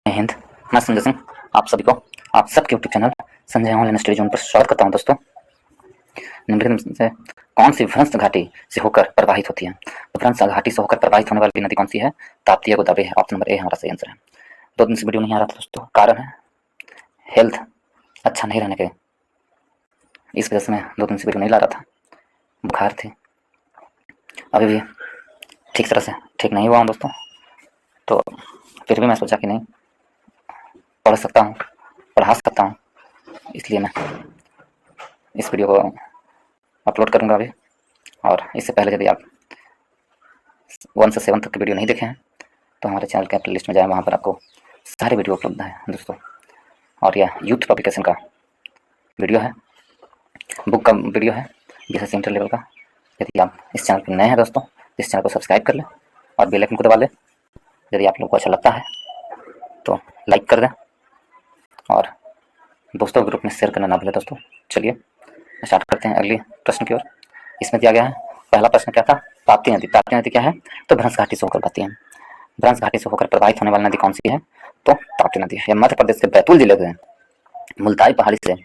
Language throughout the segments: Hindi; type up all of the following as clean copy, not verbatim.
जय हिंद। मैं संजय सिंह आप सभी को आप सबके YouTube channel Sanjay online study zone पर स्वागत करता हूं। दोस्तों, निम्नलिखित से कौन सी भ्रंश घाटी से होकर प्रवाहित होती है? तो भ्रंश घाटी से होकर प्रवाहित होने वाली नदी कौन सी है? ताप्ती गोदावरी है। ऑप्शन नंबर ए हमारा सही आंसर है। 2 दिन से वीडियो नहीं आ रहा था दोस्तों, कारण है हेल्थ अच्छा नहीं रहने के, इस वजह से मैं 2 दिन से वीडियो नहीं ला रहा था। बुखार थी, अभी भी ठीक तरह से ठीक नहीं हुआ हूँ दोस्तों, तो फिर भी मैं सोचा कि नहीं पढ़ सकता हूँ, पढ़ा सकता हूँ, इसलिए मैं इस वीडियो को अपलोड करूँगा अभी। और इससे पहले यदि आप 1 से 7 तक की वीडियो नहीं देखे हैं तो हमारे चैनल के प्ले लिस्ट में जाएँ, वहाँ पर आपको सारे वीडियो उपलब्ध हैं दोस्तों। और यह यूथ पब्लिकेशन का वीडियो है, बुक का वीडियो है, BSc इंटर लेवल का। यदि आप इस चैनल पर नए हैं दोस्तों, इस चैनल को सब्सक्राइब कर लें और बेल आइकन को दबा लें। यदि आप लोग को अच्छा लगता है तो लाइक कर दें और दोस्तों ग्रुप में शेयर करना ना भूलें दोस्तों। चलिए स्टार्ट करते हैं अगले प्रश्न की ओर। इसमें दिया गया है, पहला प्रश्न क्या था? ताप्ती नदी। ताप्ती नदी क्या है? तो भ्रंश घाटी से होकर बहती है। भ्रंश घाटी से होकर प्रवाहित होने वाली नदी कौन सी है? तो ताप्ती नदी है। यह मध्य प्रदेश के बैतूल जिले के मुल्ताई पहाड़ी से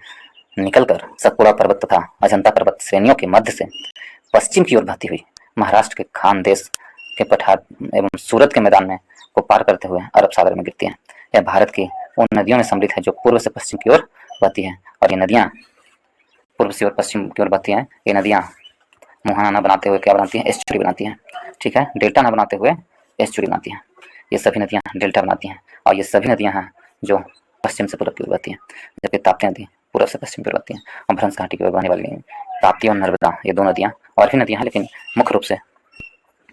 निकलकर सतपुड़ा पर्वत तथा अजंता पर्वत श्रेणियों के मध्य से पश्चिम की ओर बहती हुई महाराष्ट्र के खानदेश के पठार एवं सूरत के मैदान में को पार करते हुए अरब सागर में गिरती है। यह भारत की उन नदियों में सम्मिलित है जो पूर्व से पश्चिम की ओर बहती है। और ये नदियाँ पूर्व से और पश्चिम की ओर बहती हैं। ये नदियाँ मुहाना न बनाते हुए क्या बनाती हैं? एस्चुरी बनाती हैं। ठीक है, डेल्टा न बनाते हुए एस्चुरी बनाती हैं। ये सभी नदियाँ डेल्टा बनाती हैं और ये सभी नदियाँ हैं जो पश्चिम से पूर्व की ओर बहती हैं, जबकि ताप्ती नदी पूर्व से पश्चिम की ओर बहती हैं। और भ्रंश घाटी की ओर बहने वाली ताप्ती और नर्मदा, ये 2 नदियाँ, और भी नदियाँ हैं लेकिन मुख्य रूप से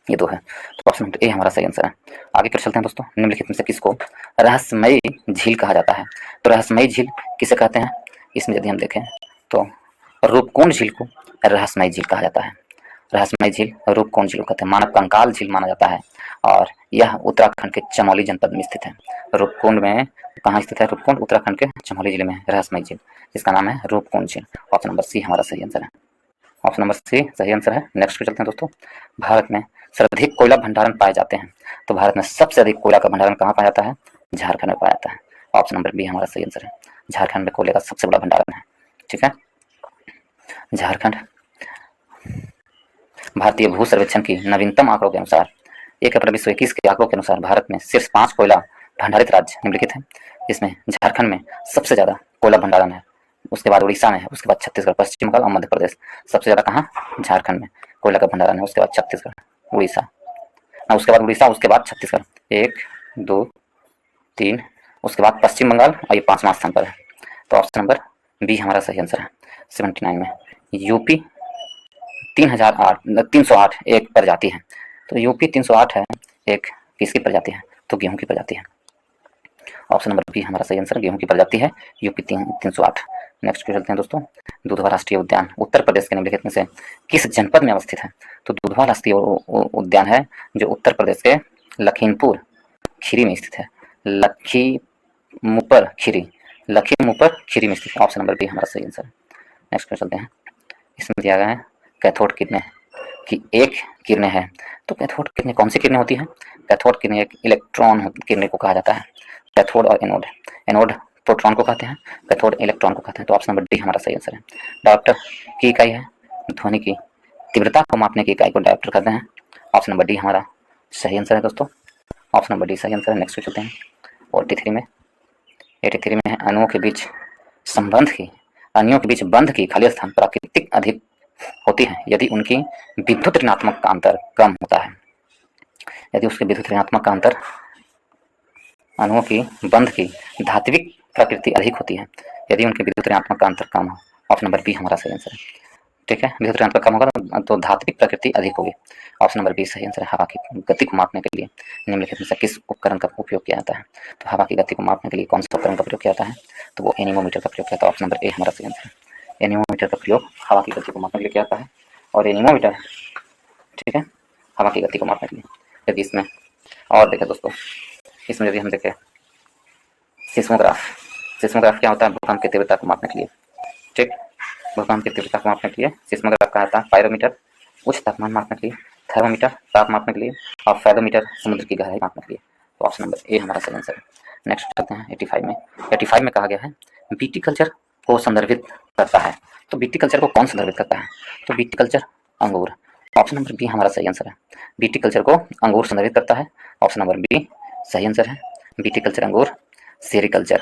ये 2 है। तो ऑप्शन ए हमारा सही आंसर है। आगे फिर चलते हैं दोस्तों। निम्नलिखित में से किसको रहस्यमयी झील कहा जाता है? तो रहस्यमयी झील किसे कहते हैं? इसमें यदि हम देखें तो रूपकुंड झील को रहस्यमयी झील कहा जाता है। रहस्यमयी झील रूपकुंड झील को कहते हैं। मानव कंकाल झील माना जाता है और यह उत्तराखंड के चमोली जनपद में स्थित है। रूपकुंड में कहाँ स्थित है? रूपकुंड उत्तराखंड के चमोली जिले में रहस्यमयी झील, जिसका नाम है रूपकुंड झील। ऑप्शन नंबर सी हमारा सही आंसर है। ऑप्शन नंबर सी सही आंसर है। नेक्स्ट पे चलते हैं दोस्तों। भारत में सर्वाधिक कोयला भंडारण पाए जाते हैं। तो भारत में सबसे अधिक कोयला का भंडारण कहाँ पाया जाता है? झारखंड में पाया जाता है। ऑप्शन नंबर बी हमारा सही आंसर है। झारखंड में कोयले का सबसे बड़ा भंडारण है। ठीक है, झारखंड। भारतीय भू सर्वेक्षण की नवीनतम आंकड़ों के अनुसार 1 अप्रैल 2021 के आंकड़ों के अनुसार भारत में सिर्फ 5 कोयला भंडारित राज्य निम्नलिखित हैं, जिसमें झारखंड में सबसे ज्यादा कोयला भंडारण है, उसके बाद उड़ीसा में है, उसके बाद छत्तीसगढ़, पश्चिम बंगाल और मध्य प्रदेश। सबसे ज्यादा कहाँ? झारखंड में कोयला का भंडारण है, उसके बाद छत्तीसगढ़, उड़ीसा, उसके बाद उड़ीसा, उसके बाद छत्तीसगढ़, 1 2 3, उसके बाद पश्चिम बंगाल और ये 5वां स्थान पर है। तो ऑप्शन नंबर बी हमारा सही आंसर है। 79 में यूपी 308 एक प्रजाति है। तो यूपी 308 है, एक किसकी प्रजाति है? तो गेहूं की प्रजाति है। ऑप्शन नंबर बी हमारा सही आंसर, गेहूं की प्रजाति है यूपी 308। नेक्स्ट पे चलते हैं दोस्तों। दुधवा राष्ट्रीय उद्यान उत्तर प्रदेश के निम्नलिखित में से किस जनपद में अवस्थित है? तो दुधवा राष्ट्रीय उद्यान है जो उत्तर प्रदेश के लखीमपुर खीरी में स्थित है। लखीमुपर खीरी में स्थित है। ऑप्शन नंबर बी हमारा सही आंसर है। नेक्स्ट पे चलते हैं। इसमें दिया गया है कैथोड किरणें की एक किरणें हैं। तो कैथोड किरणें कौन सी किरणें होती हैं? कैथोड किरणें एक इलेक्ट्रॉन किरणें को कहा जाता है। कैथोड और एनोड, एनोड प्रोटॉन को कहते हैं, कैथोड इलेक्ट्रॉन को कहते हैं। तो ऑप्शन नंबर डी हमारा सही आंसर है। डायोप्टर की इकाई है, ध्वनि की तीव्रता को मापने की इकाई को डायोप्टर कहते हैं। ऑप्शन नंबर डी हमारा सही आंसर है दोस्तों। ऑप्शन नंबर डी सही आंसर है। नेक्स्ट पे चलते हैं। 83 में अणुओं के बीच बंध की खाली स्थान प्राकृतिक अधिक होती है यदि उनकी विद्युत ऋणात्मक का अंतर कम होता है। यदि उसके विद्युत ऋणात्मक का अंतर अणुओं की बंध की धात्विक प्रकृति अधिक होती है यदि उनके विद्युत ऋणात्मक का अंतर कम हो। ऑप्शन नंबर बी हमारा सही आंसर है। ठीक है, विद्युत ऋणात्मक कम होगा तो धात्विक प्रकृति अधिक होगी। ऑप्शन नंबर बी सही आंसर है। हवा की गति को मापने के लिए निम्नलिखित में से किस उपकरण का उपयोग किया जाता है? तो हवा की गति को मापने के लिए कौन सा उपकरण का प्रयोग किया जाता है? तो वो एनीमोमीटर का प्रयोग किया जाता है। ऑप्शन नंबर ए हमारा सही आंसर है। एनीमोमीटर का प्रयोग हवा की गति को मापने के लिए किया जाता है। और एनीमोमीटर, ठीक है, हवा की गति को मापने के लिए। यदि इसमें और देखें दोस्तों, इसमें यदि हम देखें सिस्मोग्राफ क्या होता है? भूकंप की तीव्रता को मापने के लिए। ठीक, भूकंप की तीव्रता को मापने के लिए सिस्मोग्राफ कहा जाता है। पायरोमीटर उच्च तापमान मापने के लिए, थर्मोमीटर ताप मापने के लिए और फेरोमीटर समुद्र की गहराई मापने के लिए। तो ऑप्शन नंबर ए हमारा सही आंसर है। नेक्स्ट चलते हैं 85 में। 85 में कहा गया है बीटी कल्चर को संदर्भित करता है। तो बीटी कल्चर को कौन संदर्भित करता है? तो बीटी कल्चर अंगूर। ऑप्शन नंबर बी हमारा सही आंसर है। बीटी कल्चर को अंगूर संदर्भित करता है। ऑप्शन नंबर बी सही आंसर है। बीटी कल्चर अंगूर। सेरिकल्चर,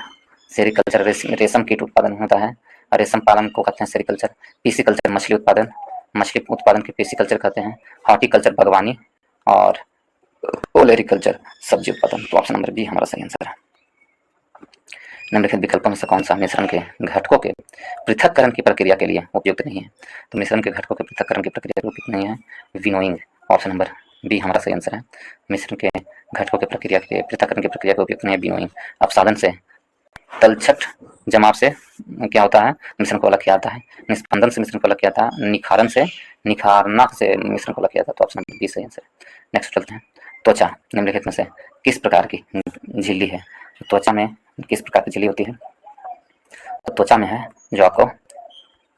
सेरिकल्चर रेशम कीट उत्पादन होता है, रेशम पालन को कहते हैं सेरिकल्चर। पीसी कल्चर मछली उत्पादन, मछली उत्पादन के पीसी कल्चर कहते हैं। हॉर्टिकल्चर बागवानी और ओलेरिकल्चर सब्जी उत्पादन। तो ऑप्शन नंबर बी हमारा सही आंसर है। निम्नलिखित विकल्पों में से कौन सा मिश्रण के घटकों के पृथक्करण की प्रक्रिया के लिए उपयुक्त नहीं है? तो मिश्रण के घटकों के पृथक्करण की प्रक्रिया के उपयुक्त नहीं है विनोइंग। ऑप्शन नंबर बी हमारा सही आंसर है। मिश्रण के घटकों के प्रक्रिया के पृथक्करण की प्रक्रिया के उपयुक्त नहीं है विनोइंग। अपसाधन से, तलछट जमाव से क्या होता है? मिश्रण को अलग किया जाता है। निस्पंदन से मिश्रण को अलग किया जाता है। निखारन से, निखारना से मिश्रण को अलग किया जाता है। तो ऑप्शन नंबर बी सही आंसर है। नेक्स्ट चलते हैं। त्वचा निम्नलिखित में से किस प्रकार की झिल्ली है? तो त्वचा में किस प्रकार की झिल्ली होती है? तो त्वचा में है जो आपको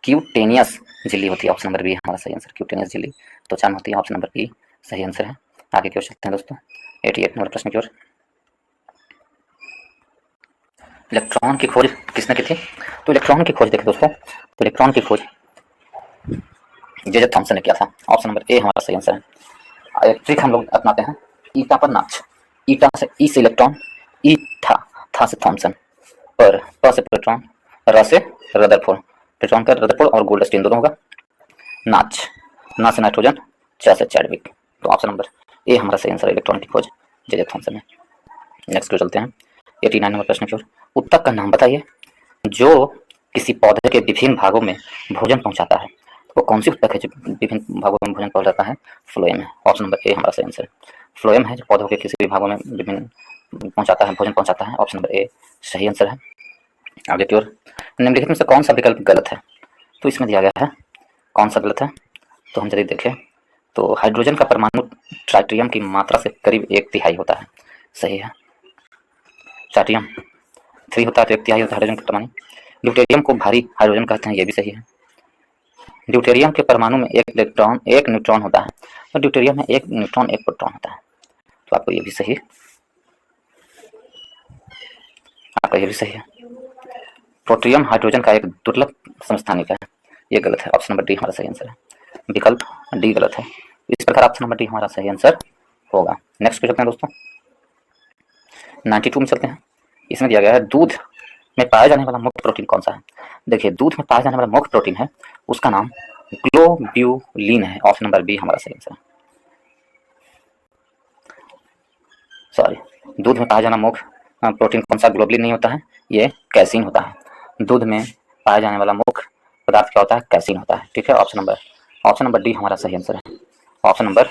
क्यूटेनियस झिल्ली होती है। ऑप्शन नंबर बी हमारा सही आंसर। क्यूटेनियस झिल्ली त्वचा में होती है। ऑप्शन नंबर बी सही आंसर है। आगे की ओर चलते हैं दोस्तों 88 नंबर प्रश्न की ओर। इलेक्ट्रॉन की खोज किसने की थी? तो इलेक्ट्रॉन की खोज देखें दोस्तों, तो इलेक्ट्रॉन की खोज जे थॉमसन ने किया था। ऑप्शन नंबर ए हमारा सही आंसर है। एक ट्रिक हम लोग अपनाते हैं, ईटा पर नाच। ईटा से ई से इलेक्ट्रॉन, ई था से थॉमसन, पर प से प्रोटॉन, र से रदरफोर्ड। प्रोटॉन का रदरफोर्ड और गोल्डस्टीन दोनों होगा। नाच, ना से नाइट्रोजन, च से चैडविक। तो ऑप्शन नंबर ए हमारा सही आंसर है। इलेक्ट्रॉन की खोज जे थॉमसन ने। नेक्स्ट को चलते हैं 89 नंबर प्रश्न की ओर। उत्तक का नाम बताइए जो किसी पौधे के विभिन्न भागों में भोजन पहुंचाता है। वो कौन सी उत्तक है जो विभिन्न भागों में भोजन पहुंचाता है? फ्लोएम है। ऑप्शन नंबर ए हमारा सही आंसर है। फ्लोएम है जो पौधों के किसी भी भागों में विभिन्न पहुंचाता है, भोजन पहुंचाता है। ऑप्शन नंबर ए सही आंसर है। आगे की ओर। निम्नलिखित में से कौन सा विकल्प गलत है? तो इसमें दिया गया है कौन सा गलत है? तो हम यदि देखें तो हाइड्रोजन का परमाणु ट्राइटियम की मात्रा से करीब 1/3 होता है। सही है। ट्राइटियम 3 होता है तो 1/3 होता है हाइड्रोजन का परमाणु। ड्यूटेरियम को भारी हाइड्रोजन कहते हैं, ये भी सही है। ड्यूटेरियम के परमाणु में एक इलेक्ट्रॉन एक न्यूट्रॉन होता है, तो ड्यूटेरियम में एक न्यूट्रॉन एक प्रोटॉन होता है। तो आपको ये भी सही है, आपका ये भी सही है। प्रोटियम हाइड्रोजन का एक दुर्लभ समस्थानिक है, ये गलत है। ऑप्शन नंबर डी हमारा सही आंसर है। विकल्प डी गलत है। इस प्रकार ऑप्शन नंबर डी हमारा सही आंसर होगा। नेक्स्ट पे चलते हैं दोस्तों 92 में चलते हैं। इसमें दिया गया है दूध में पाया जाने वाला मुख्य प्रोटीन कौन सा है? देखिए दूध में पाया जाने वाला मुख्य प्रोटीन है, उसका नाम ग्लोब्यूलिन है। ऑप्शन नंबर बी हमारा सही आंसर है। सॉरी, दूध में पाया जाना मुख्य प्रोटीन कौन सा? ग्लोबुलिन नहीं होता है, ये कैसीन होता है। दूध में पाया जाने वाला मुख्य पदार्थ क्या होता है? कैसीन होता है। ठीक है, ऑप्शन नंबर डी हमारा सही आंसर है। ऑप्शन नंबर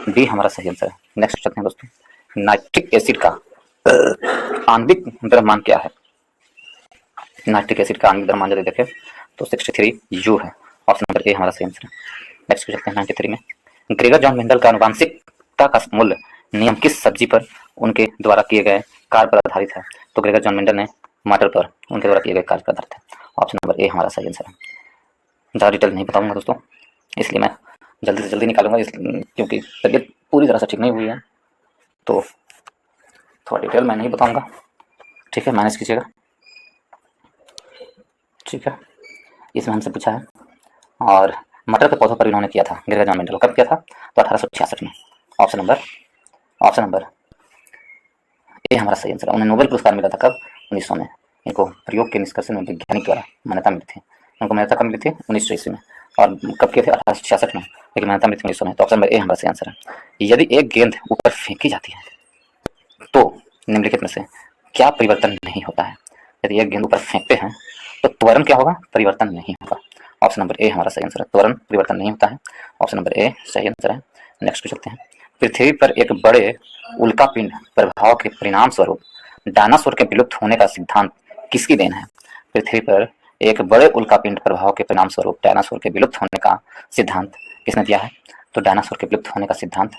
बी हमारा सही आंसर है। नेक्स्ट चलते हैं दोस्तों, नाइट्रिक एसिड का आणविक द्रव्यमान क्या है? नाइट्रिक एसिड का आणविक द्रव्यमान यदि देखें तो 63 U है। ऑप्शन नंबर ए हमारा सही आंसर है। नेक्स्ट चलते हैं 93 में। ग्रेगर जॉन मेंडल का आनुवांशिकता का मूल नियम किस सब्जी पर उनके द्वारा किए गए कार्य पर आधारित है? तो ग्रेगर जॉन मेंडल ने मटर पर उनके द्वारा किए गए कार्य पर आधारित है। ऑप्शन नंबर ए हमारा सही आंसर है। ज़्यादा डिटेल नहीं बताऊंगा दोस्तों, इसलिए मैं जल्दी से जल्दी निकालूंगा, क्योंकि तबीयत पूरी तरह से ठीक नहीं हुई है, तो थोड़ा डिटेल मैं नहीं बताऊंगा। ठीक है, मैनेज कीजिएगा। ठीक है, इसमें हमसे पूछा है और मटर के पौधों पर इन्होंने किया था ग्रेगर जॉन मेंडल। कब किया था? तो 1866 में। ऑप्शन नंबर ये हमारा सही आंसर है। उन्हें नोबेल पुरस्कार मिला था कब? 1900 में। इनको प्रयोग के निष्कर्ष में वैज्ञानिक द्वारा मान्यता मिली थी। उनको मान्यता कब मिली थी? 1900 ईस्वी में। और कब किए थे? 1866 में, लेकिन मान्यता मिली थी 1900 में। तो ऑप्शन नंबर ए हमारा सही आंसर है। यदि एक गेंद ऊपर फेंकी जाती है तो निम्नलिखित में से क्या परिवर्तन नहीं होता है? यदि एक गेंद ऊपर फेंकते हैं तो त्वरण क्या होगा? परिवर्तन नहीं होगा। ऑप्शन नंबर ए हमारा सही आंसर है। त्वरण परिवर्तन नहीं होता है। ऑप्शन नंबर ए सही आंसर है। नेक्स्ट पे चलते हैं। पृथ्वी पर एक बड़े उल्कापिंड प्रभाव के परिणाम स्वरूप डायनासोर के विलुप्त होने का सिद्धांत किसकी देन है? पृथ्वी पर एक बड़े उल्कापिंड प्रभाव के परिणाम स्वरूप डायनासोर के विलुप्त होने का सिद्धांत किसने दिया है? तो डायनासोर के विलुप्त होने का सिद्धांत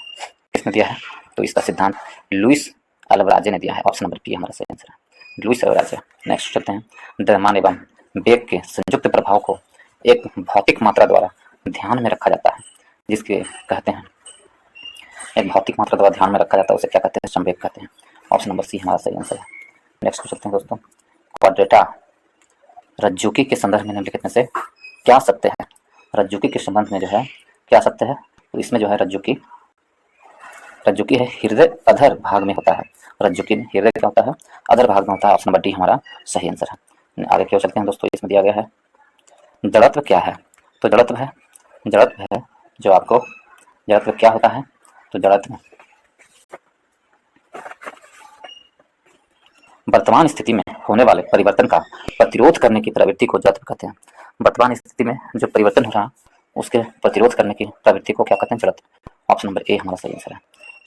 किसने दिया है? तो इसका सिद्धांत लुईस अल्वारेज़े ने दिया है। ऑप्शन नंबर बी हमारा सही आंसर है। लुईस अल्वारेज़े। नेक्स्ट चलते हैं। द्रव्यमान एवं वेग के संयुक्त प्रभाव को एक भौतिक मात्रा द्वारा ध्यान में रखा जाता है, जिसके कहते हैं एक भौतिक मात्रा द्वारा ध्यान में रखा जाता है, उसे क्या कहते हैं? संवेग कहते हैं। ऑप्शन नंबर सी हमारा सही आंसर है। नेक्स्ट को चलते हैं दोस्तों। क्वाड्रेटा रज्जुकी के संदर्भ में निम्नलिखित में से क्या सत्य है? रज्जुकी के संबंध में जो है क्या सत्य है? तो इसमें जो है रज्जुकी है हृदय अधर भाग में होता है। रज्जुकी में हृदय क्या होता है? अधर भाग में होता है। ऑप्शन नंबर डी हमारा सही आंसर है। आगे क्यों चलते हैं दोस्तों। इसमें दिया गया है जड़त्व क्या है? तो जड़त्व है जो आपको जड़त्व क्या होता है? तो जड़त्व वर्तमान स्थिति में होने वाले परिवर्तन का प्रतिरोध करने की प्रवृत्ति को जड़त्व कहते हैं। वर्तमान स्थिति में जो परिवर्तन हो रहा उसके प्रतिरोध करने की प्रवृत्ति को क्या कहते हैं? जड़त्व। ऑप्शन नंबर ए हमारा सही आंसर है।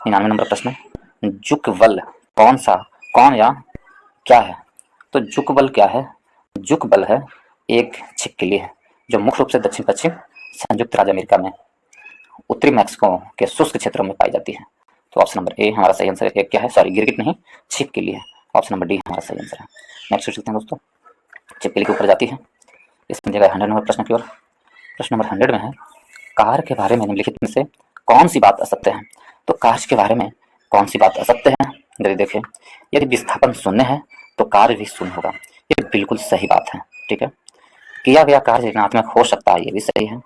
99 नंबर प्रश्न, जुक बल कौन या क्या है? तो जुक बल क्या है? जुक बल है एक छिपकली है जो मुख्य रूप से दक्षिण पश्चिम संयुक्त राज्य अमेरिका में उत्तरी मैक्सिको के शुष्क क्षेत्रों में पाई जाती है। तो ऑप्शन नंबर ए हमारा सही आंसर है। एक क्या है? सॉरी, गिरगिट नहीं, छिपकली है। ऑप्शन नंबर डी हमारा सही आंसर है। नेक्स्ट चलते हैं दोस्तों। छिपकली के ऊपर जाती है। इसमें जगह 100 नंबर प्रश्न की ओर। प्रश्न नंबर 100 में है कार के बारे में निम्नलिखित में से कौन सी बात असत्य है? तो कार के बारे में कौन सी बात असत्य है? यदि देखें, यदि विस्थापन शून्य है तो कार्य भी शून्य होगा। ये बिल्कुल सही बात है। ठीक है, किया गया कार्य ऋणात्मक हो सकता है, ये भी सही है।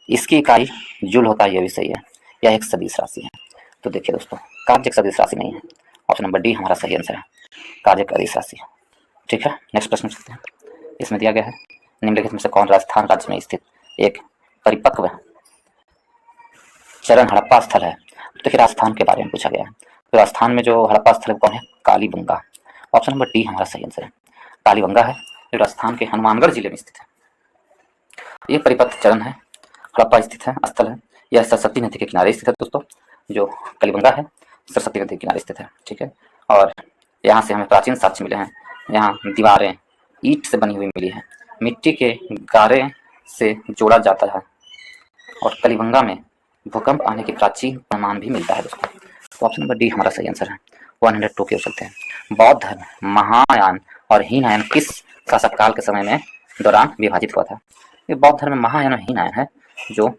इसकी इकाई जूल होता है, ये भी सही है। यह एक सदिश राशि है। तो देखिए दोस्तों, कार्य एक सदिश राशि नहीं है। ऑप्शन नंबर डी हमारा सही आंसर है। कार्य एक अदिश राशि है। ठीक है, नेक्स्ट प्रश्न चलते हैं। इसमें दिया गया है निम्नलिखित में से कौन राजस्थान राज्य में स्थित एक परिपक्व चरण हड़प्पा स्थल है? तो देखिए राजस्थान के बारे में पूछा गया है। तो राजस्थान में जो हड़प्पा स्थल है कौन है? कालीबंगा। ऑप्शन नंबर डी हमारा सही आंसर है। कालीबंगा है जो राजस्थान के हनुमानगढ़ जिले में स्थित है। ये परिपक्व चरण है, हड़प्पा स्थित है, स्थल है। यह सरस्वती नदी के किनारे स्थित है दोस्तों। जो कालीबंगा है सरस्वती नदी के किनारे स्थित है। ठीक है, और यहाँ से हमें प्राचीन साक्ष्य मिले हैं। यहाँ दीवारें ईंट से बनी हुई मिली है, मिट्टी के गारे से जोड़ा जाता है और कलिबंगा में भूकंप आने के प्राचीन प्रमाण भी मिलता है दोस्तों। तो ऑप्शन नंबर डी हमारा सही आंसर है। 102 की ओर चलते हैं। बौद्ध धर्म महायान और हीनयान किस शासक काल के समय में दौरान विभाजित हुआ था? ये बौद्ध धर्म महायान और हीनयान है जो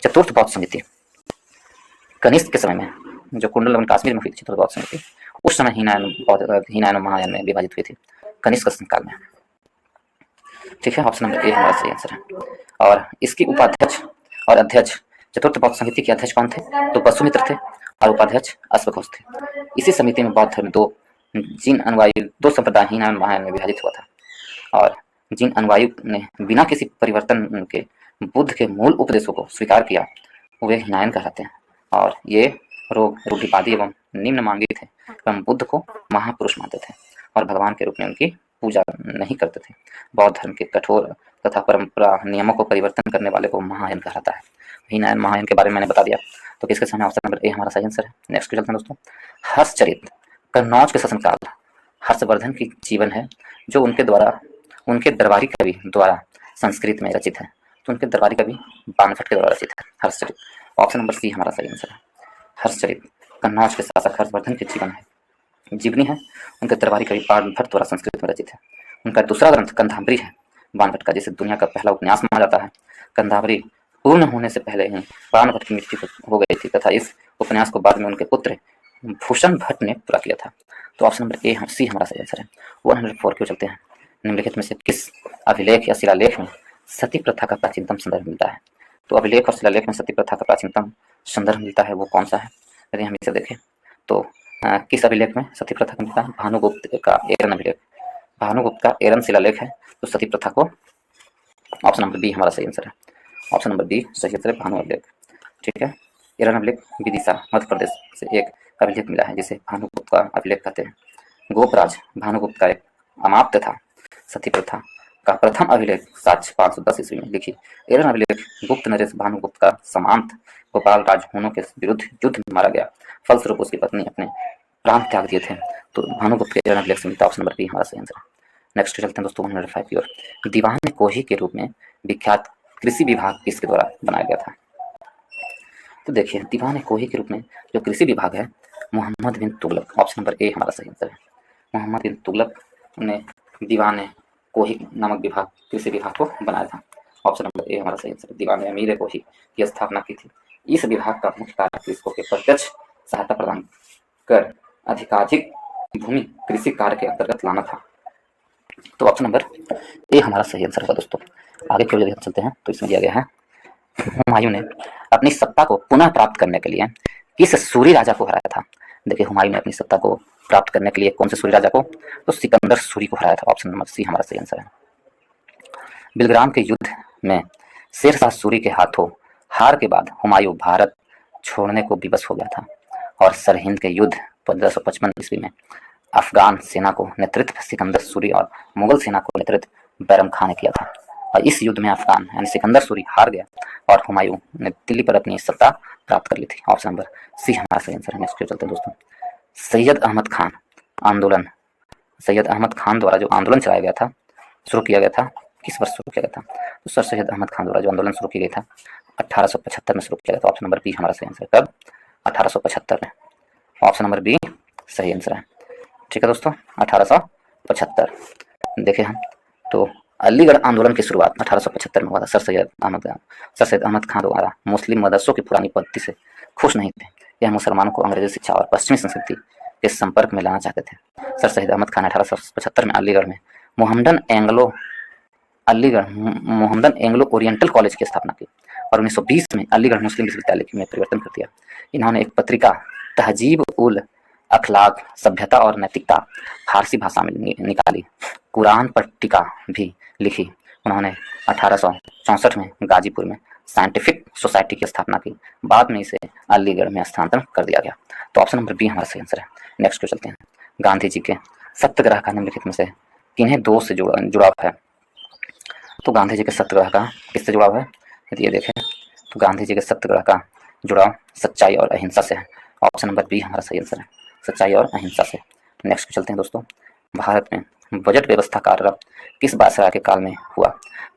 चतुर्थ बौद्ध समिति कनिष्क के समय में, जो कुंडल कश्मीर में हुई चतुर्थ बौद्ध समिति, उस समय हीनयान और महायान में विभाजित हुई थी कनिष्क काल में। ठीक है, ऑप्शन नंबर ए हमारा सही आंसर है। और इसकी उपाध्यक्ष और अध्यक्ष, चतुर्थ बौद्ध समिति के अध्यक्ष कौन थे? तो वसुमित्र थे और उपाध्यक्ष अश्वघोष थे। इसी समिति में बौद्ध धर्म दो संप्रदाय हीनयान और महायान में विभाजित हुआ था और जिन अनुयायी ने बिना किसी परिवर्तन के बुद्ध के मूल उपदेशों को स्वीकार किया वे हीनयान कहलाते हैं। और ये रूढ़िवादी एवं निम्न मांगी थे एवं बुद्ध को महापुरुष मानते थे और भगवान के रूप में उनकी पूजा नहीं करते थे। बौद्ध धर्म के कठोर तथा परंपरा नियमों को परिवर्तन करने वाले को महायान कहलाता है। हीनयान महायान के बारे में मैंने बता दिया, तो किसके सामने ऑप्शन नंबर ए हमारा सही आंसर है। नेक्स्ट चलते हैं दोस्तों। हर्षचरित कन्नौज के शासनकाल हर्षवर्धन की जीवन है जो उनके दरबारी कवि द्वारा संस्कृत में रचित है। तो उनके दरबारी कवि बाणभट्ट के द्वारा रचित है हर्षचरित। ऑप्शन नंबर सी हमारा सही आंसर है। हर्षचरित कन्नौज के शासक हर्षवर्धन की जीवनी है। उनके दरबारी कवि बाणभट्ट द्वारा संस्कृत में रचित है। उनका दूसरा ग्रंथ कंधावरी है बाणभट्ट का, जिसे दुनिया का पहला उपन्यास माना जाता है। कंधावरी पूर्ण होने से पहले ही बाणभट्ट की मृत्यु हो गई थी तथा इस उपन्यास को बाद में उनके पुत्र भूषण भट्ट ने पूरा किया था। तो ऑप्शन नंबर ए सी हमारा सही आंसर है। 104 क्यों चलते हैं। निम्नलिखित में से किस अभिलेख या शिलालेख में सती प्रथा का प्राचीनतम संदर्भ मिलता है? तो अभिलेख और शिलालेख में सती प्रथा का प्राचीनतम संदर्भ मिलता है, वो कौन सा है? यदि हम इसे देखें तो किस अभिलेख में सती प्रथा का मिलता है? भानुगुप्त का एरन अभिलेख। भानुगुप्त का एरन शिलालेख है तो सती प्रथा को ऑप्शन नंबर बी हमारा सही आंसर है। ऑप्शन नंबर बी सही आंसर है, भानु अभिलेख। ठीक है, एरन अभिलेख विदिशा मध्य प्रदेश से एक अभिलेख मिला है जिसे भानुगुप्त का अभिलेख कहते हैं। गोपराज भानुगुप्त का एक अमाप्य था। सती प्रथा का प्रथम अभिलेख 510 ईस्वी में लिखी एरन अभिलेख गुप्त नरेश भानुगुप्त का समांत गोपाल राज हुनों के विरुद्ध युद्ध में मारा गया। फलस्वरूप उसकी पत्नी अपने प्राण त्याग दिए थे। तो भानुगुप्त के एरन अभिलेख से मिलता ऑप्शन नंबर बी हमारा सही आंसर है। नेक्स्ट चलते हैं दोस्तों 105 की ओर। दीवान कोही के रूप में विख्यात कृषि विभाग किसके द्वारा बनाया गया था? तो देखिए दीवान कोही के रूप में जो कृषि विभाग है मोहम्मद बिन तुगलक। ऑप्शन नंबर ए हमारा सही आंसर है। मोहम्मद बिन तुगलक ने दीवान कोही नामक विभाग कृषि विभाग को बनाया था। ऑप्शन नंबर ए हमारा सही आंसर है। दीवान अमीर कोही की स्थापना की थी। इस विभाग का मुख्य कार्य कृषकों के प्रत्यक्ष सहायता प्रदान कर अधिकाधिक भूमि कृषि कार्य के अंतर्गत लाना था। तो ऑप्शन नंबर ए हमारा सही आंसर होगा दोस्तों। आगे की ओर यदि हम चलते हैं तो इसमें दिया गया है, हुमायूं ने अपनी सत्ता को पुनः प्राप्त करने के लिए किस सूरी राजा को हराया था। देखिए, हुमायूं ने अपनी सत्ता को प्राप्त करने के लिए कौन से सूरी राजा को, तो सिकंदर सूरी को हराया था। ऑप्शन नंबर सी हमारा सही आंसर है। बिलग्राम के युद्ध में शेरशाह सूरी के हाथों हार के बाद हुमायूं भारत छोड़ने को विवश हो गया था और सरहिंद के युद्ध 1555 ईस्वी में अफगान सेना को नेतृत्व सिकंदर सूरी और मुगल सेना को नेतृत्व बैरम खान ने किया था। और इस युद्ध में अफगान यानी सिकंदर सूरी हार गया और हुमायूं ने दिल्ली पर अपनी सत्ता प्राप्त कर ली थी। ऑप्शन नंबर सी हमारा सही आंसर है। नेक्स्ट चलते हैं दोस्तों। सैयद अहमद खान आंदोलन, सैयद अहमद खान द्वारा जो आंदोलन चलाया गया था, शुरू किया गया था, किस वर्ष शुरू किया गया था? तो सर सैयद अहमद खान द्वारा जो आंदोलन शुरू किया गया था 1875 में शुरू किया गया था। ऑप्शन नंबर बी हमारा सही आंसर है। कब? 1875 में। ऑप्शन नंबर बी सही आंसर है। ठीक है दोस्तों, 1875। देखें हम तो अलीगढ़ आंदोलन की शुरुआत 1875 में हुआ था। सर सैयद अहमद खान द्वारा मुस्लिम मदरसों की पुरानी पद्धति से खुश नहीं थे। यह मुसलमानों को अंग्रेजी शिक्षा और पश्चिमी संस्कृति के संपर्क में लाना चाहते थे। सर सैयद अहमद खान 1875 में अलीगढ़ में मोहम्मदन एंग्लो ओरिएंटल कॉलेज की स्थापना की और 1920 में अलीगढ़ मुस्लिम विश्वविद्यालय में परिवर्तन कर दिया। इन्होंने एक पत्रिका तहजीब उल अखलाक सभ्यता और नैतिकता फारसी भाषा में निकाली। कुरान पर टीका भी लिखी। उन्होंने 1864 में गाजीपुर में साइंटिफिक सोसाइटी की स्थापना की। बाद में इसे अलीगढ़ में स्थानांतरण कर दिया गया। तो ऑप्शन नंबर बी हमारा सही आंसर है। नेक्स्ट को चलते हैं। गांधी जी के सत्याग्रह का निम्नलिखित में से किन्हें दो से जुड़ाव है? तो गांधी जी के सत्याग्रह का किससे जुड़ाव है? यदि ये देखें तो गांधी जी के सत्याग्रह का जुड़ाव सच्चाई और अहिंसा से है। ऑप्शन नंबर बी हमारा सही आंसर है, सच्चाई और अहिंसा से। नेक्स्ट को चलते हैं दोस्तों। भारत में बजट व्यवस्था कार्यरत किस वायसराय के काल में हुआ?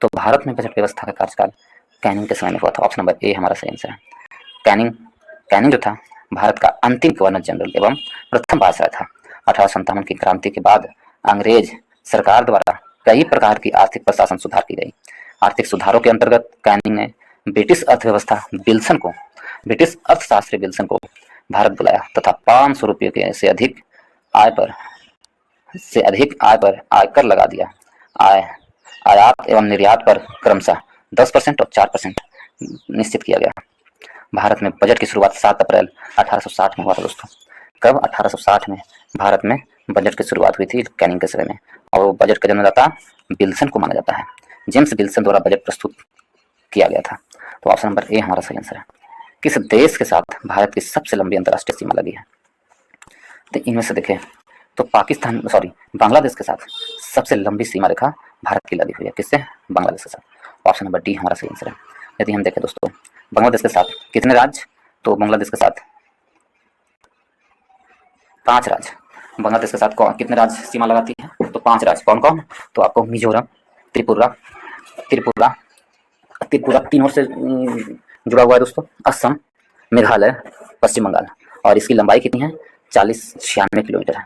तो भारत में बजट व्यवस्था का कार्यकाल कैनिंग के समय में हुआ था। ऑप्शन नंबर ए हमारा सही आंसर है। कैनिंग जो था भारत का अंतिम गवर्नर जनरल एवं प्रथम वायसराय था। 1857 की क्रांति के बाद अंग्रेज सरकार द्वारा कई प्रकार की आर्थिक प्रशासन सुधार की गई। आर्थिक सुधारों के अंतर्गत कैनिंग ने ब्रिटिश अर्थशास्त्री विल्सन को भारत बुलाया तथा 500 रुपये से अधिक आय पर आयकर लगा दिया। आयात एवं निर्यात पर क्रमशः 10% और 4% निश्चित किया गया। भारत में बजट की शुरुआत 7 अप्रैल 1860 में हुआ था दोस्तों। कब? 1860 में भारत में बजट की शुरुआत हुई थी कैनिंग के समय में, और वो बजट का जन्मदाता विल्सन को माना जाता है। जेम्स विल्सन द्वारा बजट प्रस्तुत किया गया था। तो ऑप्शन नंबर ए हमारा सही आंसर है। किस देश के साथ भारत की सबसे लंबी अंतर्राष्ट्रीय सीमा लगी है? तो इनमें से देखें तो बांग्लादेश के साथ सबसे लंबी सीमा रेखा भारत की लगी हुई है। किससे? बांग्लादेश के साथ। ऑप्शन नंबर डी हमारा सही आंसर है। यदि हम देखें दोस्तों बांग्लादेश के साथ कितने राज्य? तो बांग्लादेश के साथ 5 राज्य। बांग्लादेश के साथ कितने राज्य सीमा लगाती है? तो 5 राज्य। कौन कौन? तो आपको मिजोरम, त्रिपुरा तीन ओर से जुड़ा हुआ है दोस्तों। असम, मेघालय, पश्चिम बंगाल। और इसकी लंबाई कितनी है? 40-96 किलोमीटर है।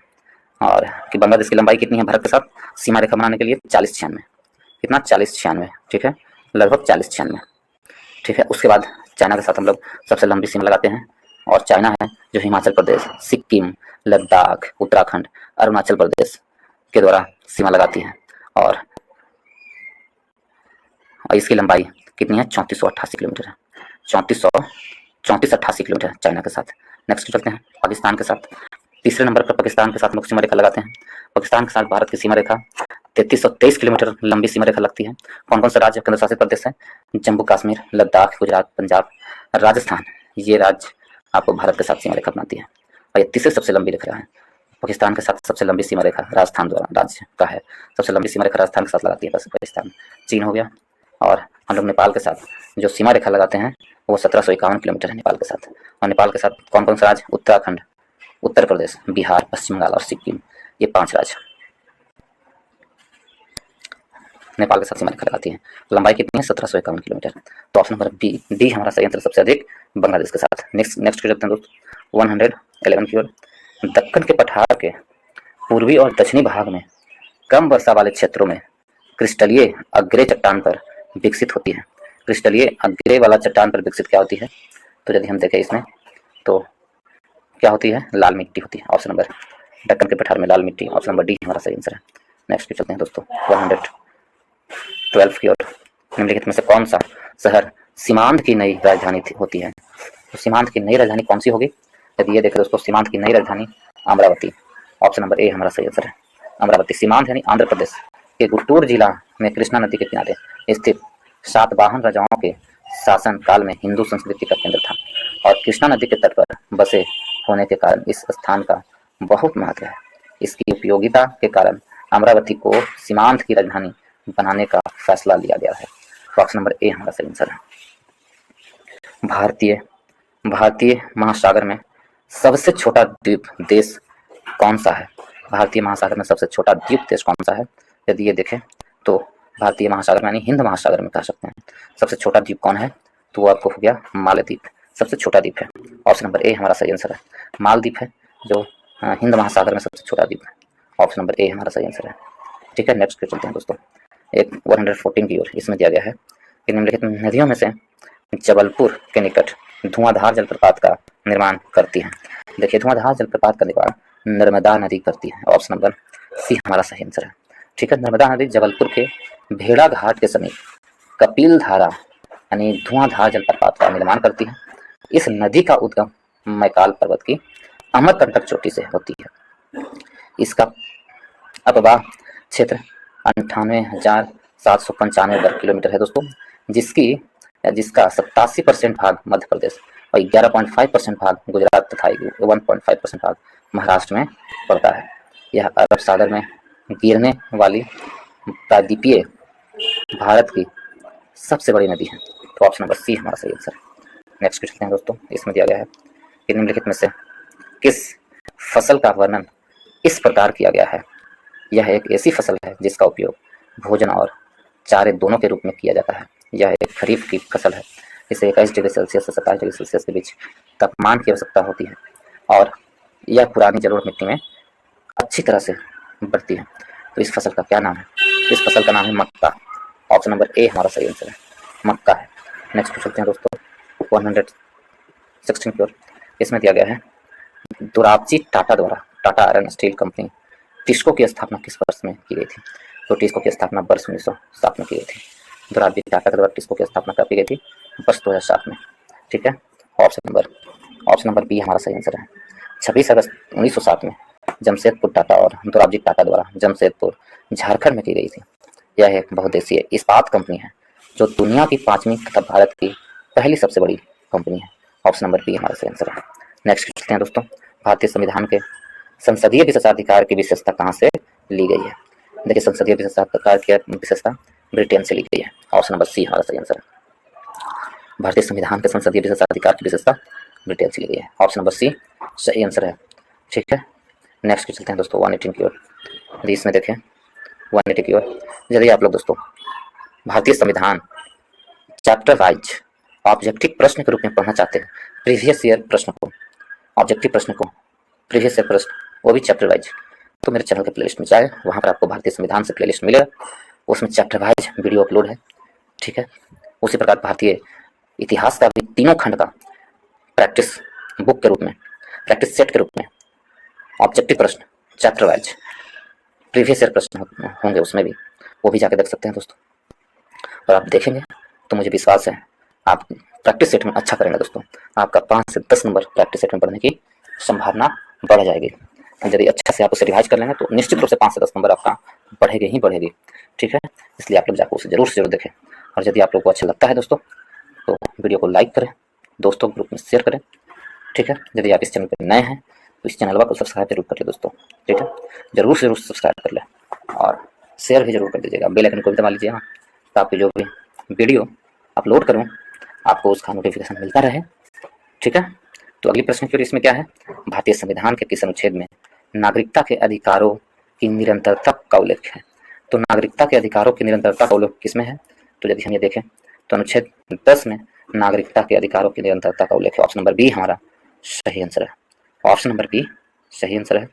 और कि बांग्लादेश की लंबाई कितनी है भारत के साथ सीमा रेखा बनाने के लिए? 40-96। कितना? 40-96। ठीक है, लगभग 40-96। ठीक है, उसके बाद चाइना के साथ हम लोग सबसे लंबी सीमा लगाते हैं, और चाइना है जो हिमाचल प्रदेश, सिक्किम, लद्दाख, उत्तराखंड, अरुणाचल प्रदेश के द्वारा सीमा लगाती है। और इसकी लंबाई कितनी है? 3488 किलोमीटर है। 3488 किलोमीटर चाइना के साथ। नेक्स्ट चलते हैं पाकिस्तान के साथ। तीसरे नंबर पर पाकिस्तान के साथ हम सीमा रेखा लगाते हैं। पाकिस्तान के साथ भारत की सीमा रेखा 3323 किलोमीटर लंबी सीमा रेखा लगती है। कौन कौन से राज्य केंद्र शासित प्रदेश है? जम्मू कश्मीर, लद्दाख, गुजरात, पंजाब, राजस्थान। ये राज्य आपको भारत के साथ सीमा रेखा बनाती है। और ये तीसरी सबसे लंबी रेखा है। पाकिस्तान के साथ सबसे लंबी सीमा रेखा राजस्थान द्वारा राज्य का है। सबसे लंबी सीमा रेखा राजस्थान के साथ लगाती है पाकिस्तान। चीन हो गया। और हम लोग नेपाल के साथ जो सीमा रेखा लगाते हैं वो 1751 किलोमीटर है नेपाल के साथ। और नेपाल के साथ कौन कौन सा राज्य? उत्तराखंड, उत्तर प्रदेश, बिहार, पश्चिम बंगाल और सिक्किम। ये 5 राज्य नेपाल के साथ सीमा रेखा लगाती है। लंबाई कितनी है? 1751 किलोमीटर। तो ऑप्शन नंबर डी हमारा सही आंसर, सबसे अधिक बांग्लादेश के साथ। नेक्स्ट कर सकते हैं दोस्तों 111 की ओर। दक्कन के पठार के पूर्वी और दक्षिणी भाग में कम वर्षा वाले क्षेत्रों में क्रिस्टलीय अग्रे चट्टान पर विकसित होती है। क्रिस्टलीय अग्रे वाला चट्टान पर विकसित क्या होती है? तो यदि हम देखें इसमें तो क्या होती है? लाल मिट्टी होती है। ऑप्शन नंबर दक्कन के पठार में लाल मिट्टी, ऑप्शन नंबर डी हमारा सही आंसर है। नेक्स्ट पे चलते हैं दोस्तों 112 की ओर। निम्नलिखित में से कौन सा शहर सीमांत की नई राजधानी होती है? तो सीमांत की नई राजधानी कौन सी होगी? यदि ये देखें दोस्तों, सीमांत की नई राजधानी अमरावती, ऑप्शन नंबर ए हमारा सही आंसर है। अमरावती सीमांत यानी आंध्र प्रदेश के गुंटूर जिला में कृष्णा नदी के किनारे स्थित सातवाहन राजाओं के शासन काल में हिंदू संस्कृति का केंद्र था और कृष्णा नदी के तट पर बसे होने के कारण इस स्थान का बहुत महत्व है। इसकी उपयोगिता के कारण अमरावती को सीमांत की राजधानी बनाने का फैसला लिया गया है। तो ऑप्शन नंबर ए हमारा सही आंसर है। भारतीय महासागर में सबसे छोटा द्वीप देश कौन सा है? भारतीय महासागर में सबसे छोटा द्वीप देश कौन सा है? यदि ये देखें तो भारतीय महासागर में यानी हिंद महासागर में कह सकते हैं सबसे छोटा द्वीप कौन है? तो वो आपको हो गया मालदीव, सबसे छोटा द्वीप है। ऑप्शन नंबर ए हमारा सही आंसर है। मालदीव है जो हिंद महासागर में सबसे छोटा द्वीप है। ऑप्शन नंबर ए हमारा सही आंसर है। ठीक है, नेक्स्ट पे चलते हैं दोस्तों 114 की ओर। इसमें दिया गया है कि निम्नलिखित नदियों में से जबलपुर के निकट धुआंधार जलप्रपात का निर्माण करती है। देखिए, धुआंधार जलप्रपात का निर्माण नर्मदा नदी करती है। ऑप्शन नंबर सी हमारा सही आंसर है। ठीक है, नर्मदा नदी जबलपुर के भेड़ा घाट के समीप कपिल धारा यानी धुआंधार जलप्रपात का निर्माण करती है। इस नदी का उद्गम मैकाल पर्वत की अमरकंटक चोटी से होती है। इसका अपवाह क्षेत्र 98,795 वर्ग किलोमीटर है दोस्तों, जिसका 87% भाग मध्य प्रदेश और 11.5% भाग गुजरात तथा 1.5% भाग महाराष्ट्र में पड़ता है। यह अरब सागर में गिरने वाली प्रायद्वीपीय भारत की सबसे बड़ी नदी है। तो ऑप्शन नंबर सी हमारा सही आंसर है। नेक्स्ट क्वेश्चन है दोस्तों, इसमें दिया गया है कि निम्नलिखित में से किस फसल का वर्णन इस प्रकार किया गया है? यह एक ऐसी फसल है जिसका उपयोग भोजन और चारे दोनों के रूप में किया जाता है। यह एक खरीफ की फसल है। इसे 21 डिग्री सेल्सियस से 27 डिग्री सेल्सियस के बीच तापमान की आवश्यकता होती है और यह पुरानी जलोढ़ मिट्टी में अच्छी तरह से बढ़ती है। तो इस फसल का क्या नाम है? इस फसल का नाम है मक्का। ऑप्शन नंबर ए हमारा सही आंसर है, मक्का है। नेक्स्ट पे चलते हैं दोस्तों 116 की ओर। इसमें दिया गया है दोराबजी टाटा द्वारा Tata iron steel company TISCO की स्थापना किस वर्ष में की गई थी? तो टिस्को की स्थापना वर्ष 1907 में की गई थी। दोराबजी टाटा के द्वारा टिस्को की स्थापना कब की गई थी? वर्ष 2007 में। ठीक है, ऑप्शन नंबर बी हमारा सही आंसर है। 26 अगस्त 1907 में जमशेदपुर टाटा और दोराबजी टाटा द्वारा जमशेदपुर झारखंड में की गई थी। यह एक बहुउद्देशीय इस्पात कंपनी है जो दुनिया की 5वीं तथा भारत की पहली सबसे बड़ी कंपनी है। ऑप्शन नंबर बी हमारा सही आंसर है। नेक्स्ट चलते हैं दोस्तों, भारतीय संविधान के संसदीय विशेषाधिकार की विशेषता कहाँ से ली गई है? देखिए, संसदीय विशेषाधिकार की विशेषता ब्रिटेन से ली गई है। ऑप्शन नंबर सी हमारा सही आंसर है। भारतीय संविधान के संसदीय विशेषाधिकार की विशेषता ब्रिटेन से ली गई है। ऑप्शन नंबर सी सही आंसर है। ठीक है, नेक्स्ट चलते हैं दोस्तों 118 की ओर। यदि इसमें देखें 180 की ओर, यदि आप लोग दोस्तों भारतीय संविधान चैप्टर वाइज ऑब्जेक्टिव प्रश्न के रूप में पढ़ना चाहते हैं, प्रीवियस ईयर प्रश्न को, ऑब्जेक्टिव प्रश्न को, प्रीवियस ईयर प्रश्न वो भी चैप्टर वाइज, तो मेरे चैनल के प्लेलिस्ट में जाए, वहाँ पर आपको भारतीय संविधान से प्लेलिस्ट मिलेगा। उसमें चैप्टर वाइज वीडियो अपलोड है। ठीक है, उसी प्रकार भारतीय इतिहास का भी तीनों खंड का प्रैक्टिस बुक के रूप में, प्रैक्टिस सेट के रूप में ऑब्जेक्टिव प्रश्न चैप्टर वाइज प्रीवियस ईयर प्रश्न होंगे, उसमें भी वो भी जाके देख सकते हैं दोस्तों। और आप देखेंगे तो मुझे विश्वास है आप प्रैक्टिस सेट में अच्छा करेंगे दोस्तों। आपका 5 से 10 नंबर प्रैक्टिस सेट में पढ़ने की संभावना बढ़ जाएगी। यदि अच्छा से आप उसे रिवाइज कर लेंगे तो निश्चित रूप से 5 से 10 नंबर आपका बढ़ेगी ही बढ़ेगी। ठीक है, इसलिए आप लोग जाकर उसे जरूर से जरूर देखें। और यदि आप लोग को अच्छा लगता है दोस्तों तो वीडियो को लाइक करें, दोस्तों ग्रुप में शेयर करें। ठीक है, यदि आप इस चैनल पर नए हैं तो इस चैनल को सब्सक्राइब जरूर कर ले दोस्तों। ठीक है, जरूर से जरूर सब्सक्राइब कर ले और शेयर भी जरूर कर दीजिएगा। बेल आइकन को भी दबा लीजिए हाँ, ताकि जो भी वीडियो अपलोड करूँ आपको उसका नोटिफिकेशन मिलता रहे। ठीक है, तो अगली प्रश्न की ओर। इसमें क्या है? भारतीय संविधान के किस अनुच्छेद में नागरिकता के अधिकारों की निरंतरता का उल्लेख है? तो नागरिकता के अधिकारों की निरंतरता का उल्लेख किसमें है? तो यदि हम ये देखें तो अनुच्छेद 10 में नागरिकता के अधिकारों की निरंतरता का उल्लेख है। ऑप्शन नंबर बी हमारा सही आंसर है। ऑप्शन नंबर बी सही आंसर है।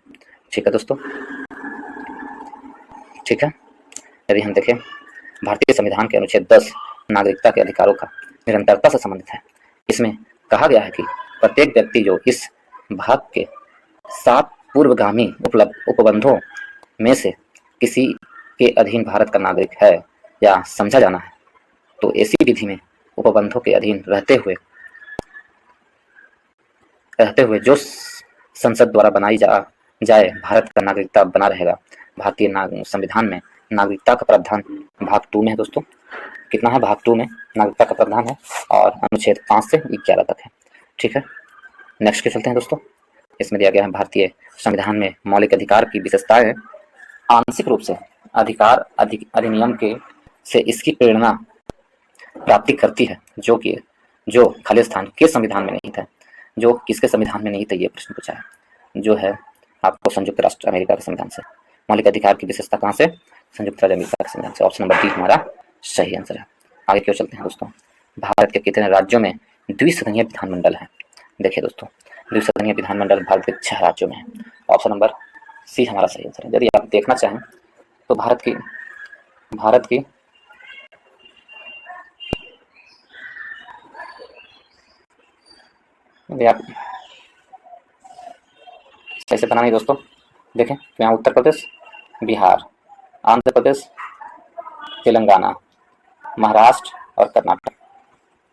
ठीक है दोस्तों, ठीक है, यदि हम देखें भारतीय संविधान के अनुच्छेद 10 नागरिकता के अधिकारों का निरंतरता से संबंधित है। इसमें कहा गया है कि प्रत्येक व्यक्ति जो इस भाग के 7 पूर्वगामी उपबंधों में से किसी के अधीन भारत का नागरिक है या समझा जाना है, तो ऐसी विधि में उपबंधों के अधीन रहते हुए जो संसद द्वारा बनाई जाए भारत का नागरिकता बना रहेगा। भारतीय संविधान में नागरिकता का प्रावधान भाग 2 में है दोस्तों। कितना है? भाग 2 में नागरिकता का प्रावधान है और अनुच्छेद 5 से 11 तक है। ठीक है, नेक्स्ट के चलते हैं दोस्तों। इसमें दिया गया है भारतीय संविधान में मौलिक अधिकार की विशेषताएं आंशिक रूप से अधिकार अधिनियम के से इसकी प्रेरणा प्राप्ति करती है, जो खालिस्तान के संविधान में नहीं था। जो किसके संविधान में नहीं था, ये प्रश्न पूछा है। जो है आपको संयुक्त राष्ट्र अमेरिका के संविधान से। मौलिक अधिकार की विशेषता कहाँ से? संयुक्त राज्य अमेरिका के संविधान से। ऑप्शन नंबर डी हमारा सही आंसर है। आगे क्यों चलते हैं दोस्तों। भारत के कितने राज्यों में द्विसदनीय विधानमंडल है? देखिए दोस्तों, द्विसदनीय विधानमंडल भारत के 6 राज्यों में है। ऑप्शन नंबर सी हमारा सही आंसर है। यदि आप देखना चाहें तो भारत की यदि आप कैसे बनानी दोस्तों, देखें तो यहाँ उत्तर प्रदेश, बिहार, आंध्र प्रदेश, तेलंगाना, महाराष्ट्र और कर्नाटक।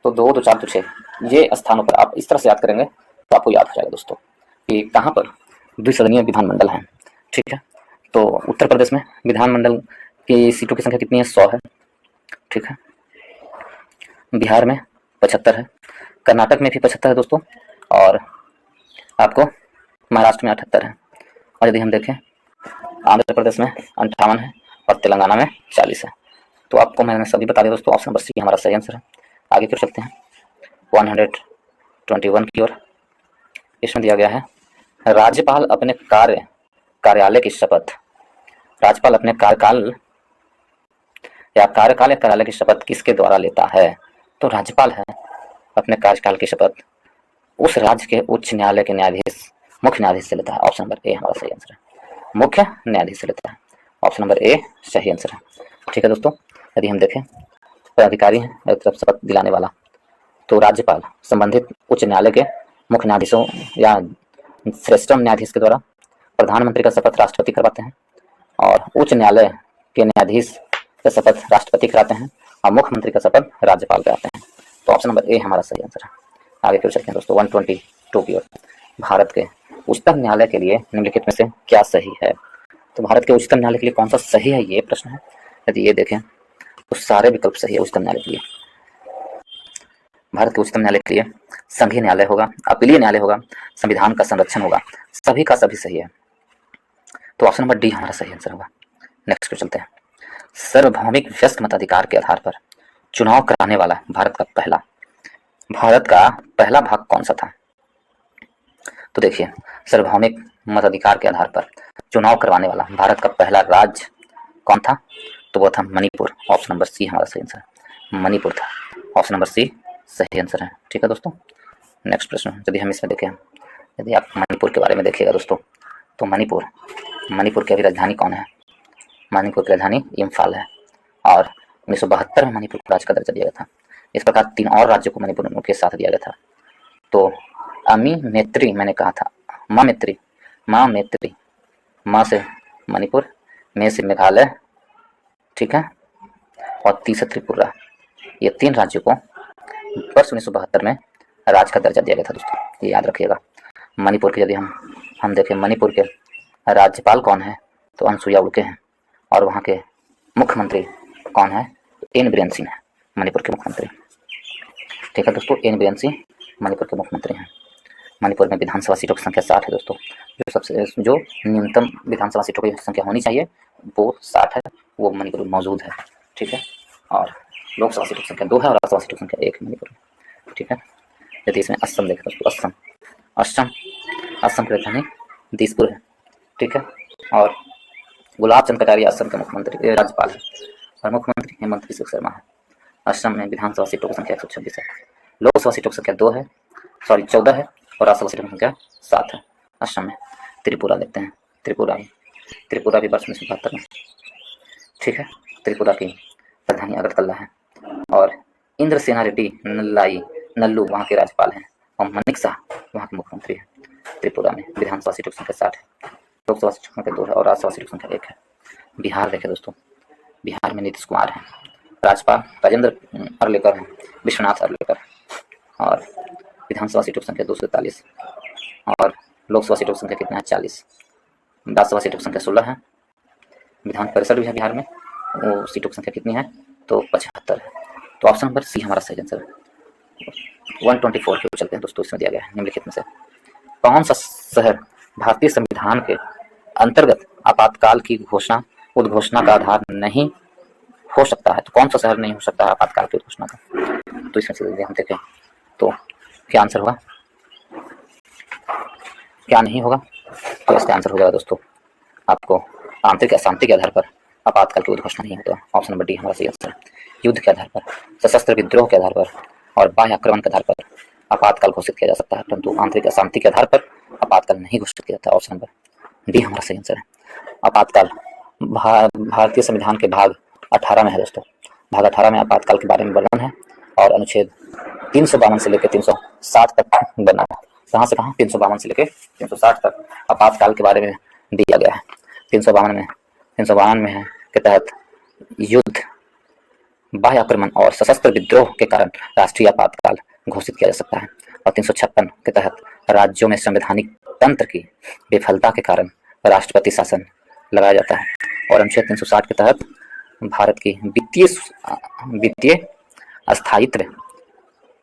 तो 2, 2, 4, 2, 6 ये स्थानों पर आप इस तरह से याद करेंगे तो आपको याद हो जाएगा दोस्तों कि कहाँ पर द्विसदनीय विधानमंडल है। ठीक है, तो उत्तर प्रदेश में विधानमंडल की सीटों की संख्या कितनी है? 100 है। ठीक है, बिहार में 75 है, कर्नाटक में भी 75 है दोस्तों, और आपको महाराष्ट्र में 78 है। और यदि हम देखें आंध्र प्रदेश में 58 है और तेलंगाना में 40 है। तो आपको मैंने सभी बता दिया दोस्तों। ऑप्शन नंबर सी हमारा सही आंसर है। आगे क्यों चलते हैं 121 की ओर। इसमें दिया गया है राज्यपाल अपने कार्यालय की शपथ, राज्यपाल अपने कार्यकाल या कार्यालय की शपथ किसके द्वारा लेता है? तो राज्यपाल है अपने कार्यकाल की शपथ उस राज्य के उच्च न्यायालय के मुख्य न्यायाधीश से लेता है। ऑप्शन नंबर ए हमारा सही आंसर है। मुख्य न्यायाधीश से लेता है। ऑप्शन नंबर ए सही आंसर है। ठीक है दोस्तों, यदि हम देखें पदाधिकारी है एक तरफ शपथ दिलाने वाला, तो राज्यपाल संबंधित उच्च न्यायालय के मुख्य न्यायाधीशों या श्रेष्ठतम न्यायाधीश के द्वारा प्रधानमंत्री का शपथ राष्ट्रपति करवाते हैं, और उच्च न्यायालय के न्यायाधीश का शपथ राष्ट्रपति कराते हैं, और मुख्यमंत्री का शपथ राज्यपाल कराते हैं। तो ऑप्शन नंबर ए हमारा सही आंसर है। आगे क्यों चलते हैं दोस्तों 122 की ओर। भारत के उच्चतम न्यायालय के लिए निम्नलिखित में से क्या सही है? तो भारत के उच्चतम न्यायालय के लिए कौन सा सही है, ये प्रश्न है। यदि ये देखें तो सारे विकल्प सही है उच्चतम न्यायालय के लिए। भारत के उच्चतम न्यायालय के लिए संघीय न्यायालय होगा, अपीलीय न्यायालय होगा, संविधान का संरक्षण होगा, सभी का सभी सही है। तो ऑप्शन नंबर डी हमारा सही आंसर होगा। नेक्स्ट को चलते हैं। सार्वभौमिक व्यस्क मताधिकार के आधार पर चुनाव कराने वाला भारत का पहला भाग कौन सा था? तो देखिए, सार्वभौमिक मताधिकार के आधार पर चुनाव करवाने वाला भारत का पहला राज्य कौन था? तो वो था मणिपुर। ऑप्शन नंबर सी हमारा सही आंसर है। मणिपुर था। ऑप्शन नंबर सी सही आंसर है। ठीक है दोस्तों, नेक्स्ट प्रश्न यदि हम इसमें देखें, यदि आप मणिपुर के बारे में देखिएगा दोस्तों, तो मणिपुर की अभी राजधानी कौन है? मणिपुर की राजधानी इम्फाल है, और 1972 में मणिपुर को राज्य का दर्जा दिया गया था। इस प्रकार 3 और राज्यों को मणिपुर के साथ दिया गया था। तो अमी मैत्री मैंने कहा था, माँ मैत्री, माँ से मणिपुर, में से मेघालय, ठीक है, और ती से त्रिपुरा। ये 3 राज्यों को वर्ष 1972 में राज्य का दर्जा दिया गया था दोस्तों, ये याद रखिएगा। मणिपुर के यदि हम देखें, मणिपुर के राज्यपाल कौन है? तो अनसुया उइके हैं, और वहाँ के मुख्यमंत्री कौन है? एन बीरेन सिंह है मणिपुर के मुख्यमंत्री। ठीक है दोस्तों, एन बीरेन सिंह मणिपुर के मुख्यमंत्री हैं। मणिपुर में विधानसभा सीटों की संख्या 60 है दोस्तों। जो न्यूनतम विधानसभा सीटों की संख्या होनी चाहिए वो 60 है, वो मणिपुर में मौजूद है। ठीक है, और लोकसभा सीटों की संख्या 2 है और राज्यसभा सीटों की संख्या 1 है मणिपुर में। ठीक है, यदि इसमें असम देखें दोस्तों, असम की राजधानी दिसपुर है। ठीक है, और गुलाब चंद कटारिया असम के मुख्यमंत्री राज्यपाल है, और मुख्यमंत्री हेमंत बिस्वा शर्मा है। असम में विधानसभा सीटों की संख्या 126 है, लोकसभा सीटों की संख्या 14 है, और राज्यसभा सीटों की संख्या 7 है। असम में त्रिपुरा देखते हैं, त्रिपुरा भी वर्ष 1972 में। ठीक है, त्रिपुरा की राजधानी अगरतला है, और इंद्रसेना रेड्डी नल्लू वहाँ के राज्यपाल हैं, और मनिक शाह वहाँ के मुख्यमंत्री हैं। त्रिपुरा में विधानसभा सीटों की संख्या 60 है, लोकसभा सीटों की संख्या 2 है और राज्यसभा सीटों की संख्या 1 है। बिहार देखें दोस्तों, बिहार में नीतीश कुमार हैं, राज्यपाल राजेंद्र अर्लेकर हैं, विश्वनाथ अर्लेकर, और विधानसभा सीटों की संख्या 243 और लोकसभा सीटों की संख्या कितना है 40, राज्यसभा सीटों की संख्या 16 है, विधान परिषद भी है बिहार में, वो सीटों की संख्या कितनी है तो 75 है। तो ऑप्शन नंबर सी हमारा सही आंसर है। 124 के चलते हैं दोस्तों, इसमें दिया गया है निम्नलिखित में से कौन सा शहर भारतीय संविधान के अंतर्गत आपातकाल की घोषणा उद्घोषणा का आधार नहीं हो सकता है। तो कौन सा शहर नहीं हो सकता है आपातकाल की उद्घोषणा का, तो इसमें से हम देखें तो क्या आंसर होगा, क्या नहीं होगा, तो इसका आंसर हो जाएगा दोस्तों आपको आंतरिक अशांति के आधार पर आपातकाल की उद्घोषणा नहीं होता। ऑप्शन नंबर डी हमारा सही आंसर है। युद्ध के आधार पर, सशस्त्र विद्रोह के आधार पर और बाह्य आक्रमण के आधार पर आपातकाल घोषित किया जा सकता है, परंतु आंतरिक अशांति के आधार पर आपातकाल नहीं घोषित किया जाता। ऑप्शन नंबर डी हमारा सही आंसर है। आपातकाल भारतीय संविधान के भाग 18 में है दोस्तों, भाग 18 में आपातकाल के बारे में वर्णन है और अनुच्छेद 352 से लेकर 360 तक बना है। कहाँ से कहाँ 352 से लेकर 360 तक आपातकाल के बारे में दिया गया है। 352 में है के तहत युद्ध, बाह्य आक्रमण और सशस्त्र विद्रोह के कारण राष्ट्रीय आपातकाल घोषित किया जा सकता है और 356 के तहत राज्यों में संवैधानिक तंत्र की विफलता के कारण राष्ट्रपति शासन लगाया जाता है और अनुच्छेद 360 के तहत भारत की वित्तीय अस्थायित्व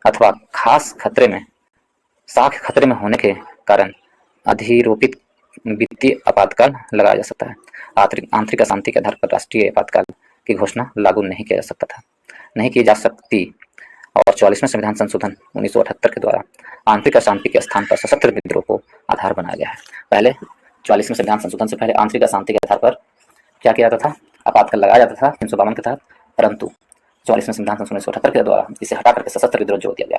अथवा खास खतरे में होने के कारण अधिरोपित वित्तीय आपातकाल लगाया जा सकता है। आंतरिक अशांति के आधार पर राष्ट्रीय आपातकाल की घोषणा लागू नहीं की जा सकती और 44वें संविधान संशोधन 1978 के द्वारा आंतरिक अशांति के स्थान पर सशस्त्र विद्रोह को आधार बनाया गया है। पहले 44वें संविधान संशोधन से पहले आंतरिक अशांति के आधार पर क्या किया जाता था, आपातकाल लगाया जाता था 352 के तहत, परंतु 44वें संविधान संशोधन 1978 के द्वारा इसे हटा करके सशस्त्र विद्रोह जोड़ दिया गया।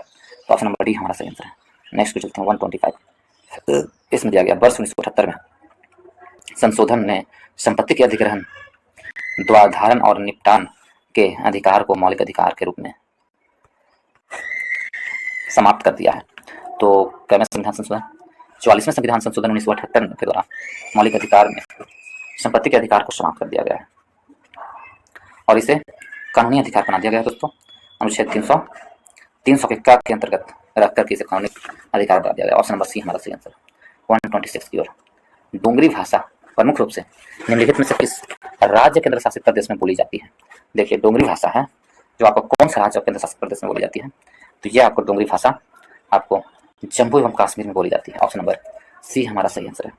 तो ऑप्शन नंबर डी हमारा सही आंसर है। नेक्स्ट पे चलते हैं 125। इसमें दिया गया वर्ष 1978 में संशोधन ने संपत्ति के अधिग्रहण, द्वारधारण और निपटान के अधिकार को मौलिक अधिकार के रूप में समाप्त कर दिया है। तो कैवें संविधान संशोधन 44वें संविधान संशोधन 1978 के द्वारा मौलिक अधिकार में संपत्ति के अधिकार को समाप्त कर दिया गया है और इसे कानूनी अधिकार बना दिया गया है दोस्तों। अनुच्छेद 300 के अंतर्गत रख करके इसे कानूनी अधिकार बना दिया गया। ऑप्शन नंबर सी हमारा सही आंसर 126 की ओर। डोंगरी भाषा प्रमुख रूप से निम्नलिखित में से किस राज्य केंद्र शासित प्रदेश में बोली जाती है। देखिए डोंगरी भाषा है जो आपको कौन सा राज्य और केंद्र शासित प्रदेश में बोली जाती है, तो ये आपको डोंगरी भाषा आपको जम्मू एवं कश्मीर में बोली जाती है। ऑप्शन नंबर सी हमारा सही आंसर है।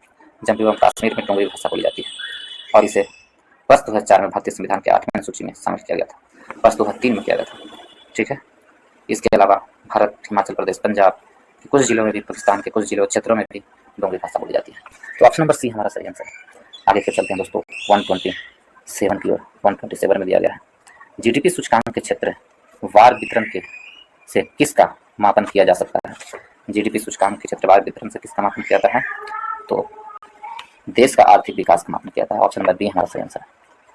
जम्मू एवं कश्मीर में डोंगरी भाषा बोली जाती है और इसे वर्ष 2004 में भारतीय संविधान के 8वें सूची में शामिल किया गया था, वर्ष 2003 में किया गया था। ठीक है, इसके अलावा भारत, हिमाचल प्रदेश, पंजाब के कुछ जिलों में भी, पाकिस्तान के कुछ जिलों क्षेत्रों में भी डोंगरी भाषा बोली जाती है। तो ऑप्शन नंबर सी हमारा सही आंसर है। आगे फिर चलते हैं दोस्तों 127 की ओर। 127 में दिया गया है जीडीपी सूचकांक के क्षेत्र वार वितरण के से किसका मापन किया जा सकता है। जीडीपी सूचकांक के क्षेत्रवार वितरण से किसका मापन किया जाता है, तो देश का आर्थिक विकास का मापन किया जाता है। ऑप्शन नंबर बी हमारा सही आंसर है।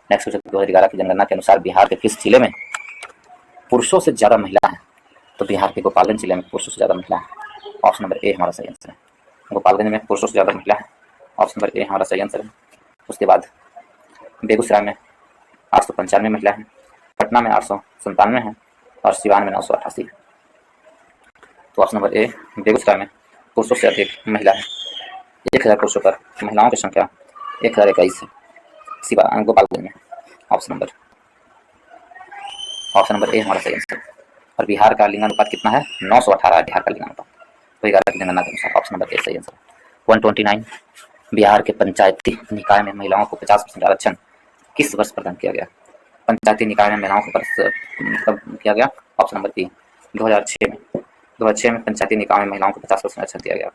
नेक्स्ट क्वेश्चन 2011 की जनगणना के अनुसार बिहार के किस जिले में पुरुषों से ज्यादा महिला है, तो बिहार के गोपालगंज जिले में पुरुषों से ज्यादा महिला है। ऑप्शन नंबर ए हमारा सही आंसर है। गोपालगंज में पुरुषों से ज्यादा महिला है। ऑप्शन नंबर ए हमारा सही आंसर है। उसके बाद बेगूसराय में 895 महिला है, पटना में 897 है और सिवान में 988 है। तो ऑप्शन नंबर ए बेगूसराय में पुरुषों से अधिक महिला है, 1000 पुरुषों पर महिलाओं की संख्या 1021 है सिवान गोपालगंज में। ऑप्शन नंबर ए हमारा सही आंसर। और बिहार का लिंगानुपात कितना है, 918 है बिहार का लिंगानुपात, तो 11 की जनगणना के अनुसार। ऑप्शन नंबर ए सही आंसर। 129 बिहार के पंचायती निकाय में महिलाओं को 50% आरक्षण किस वर्ष प्रदान किया गया। पंचायती निकाय में महिलाओं को कब किया गया। ऑप्शन नंबर बी 2006 में। 2006 में पंचायती निकाय में महिलाओं को 50% आरक्षण दिया गया।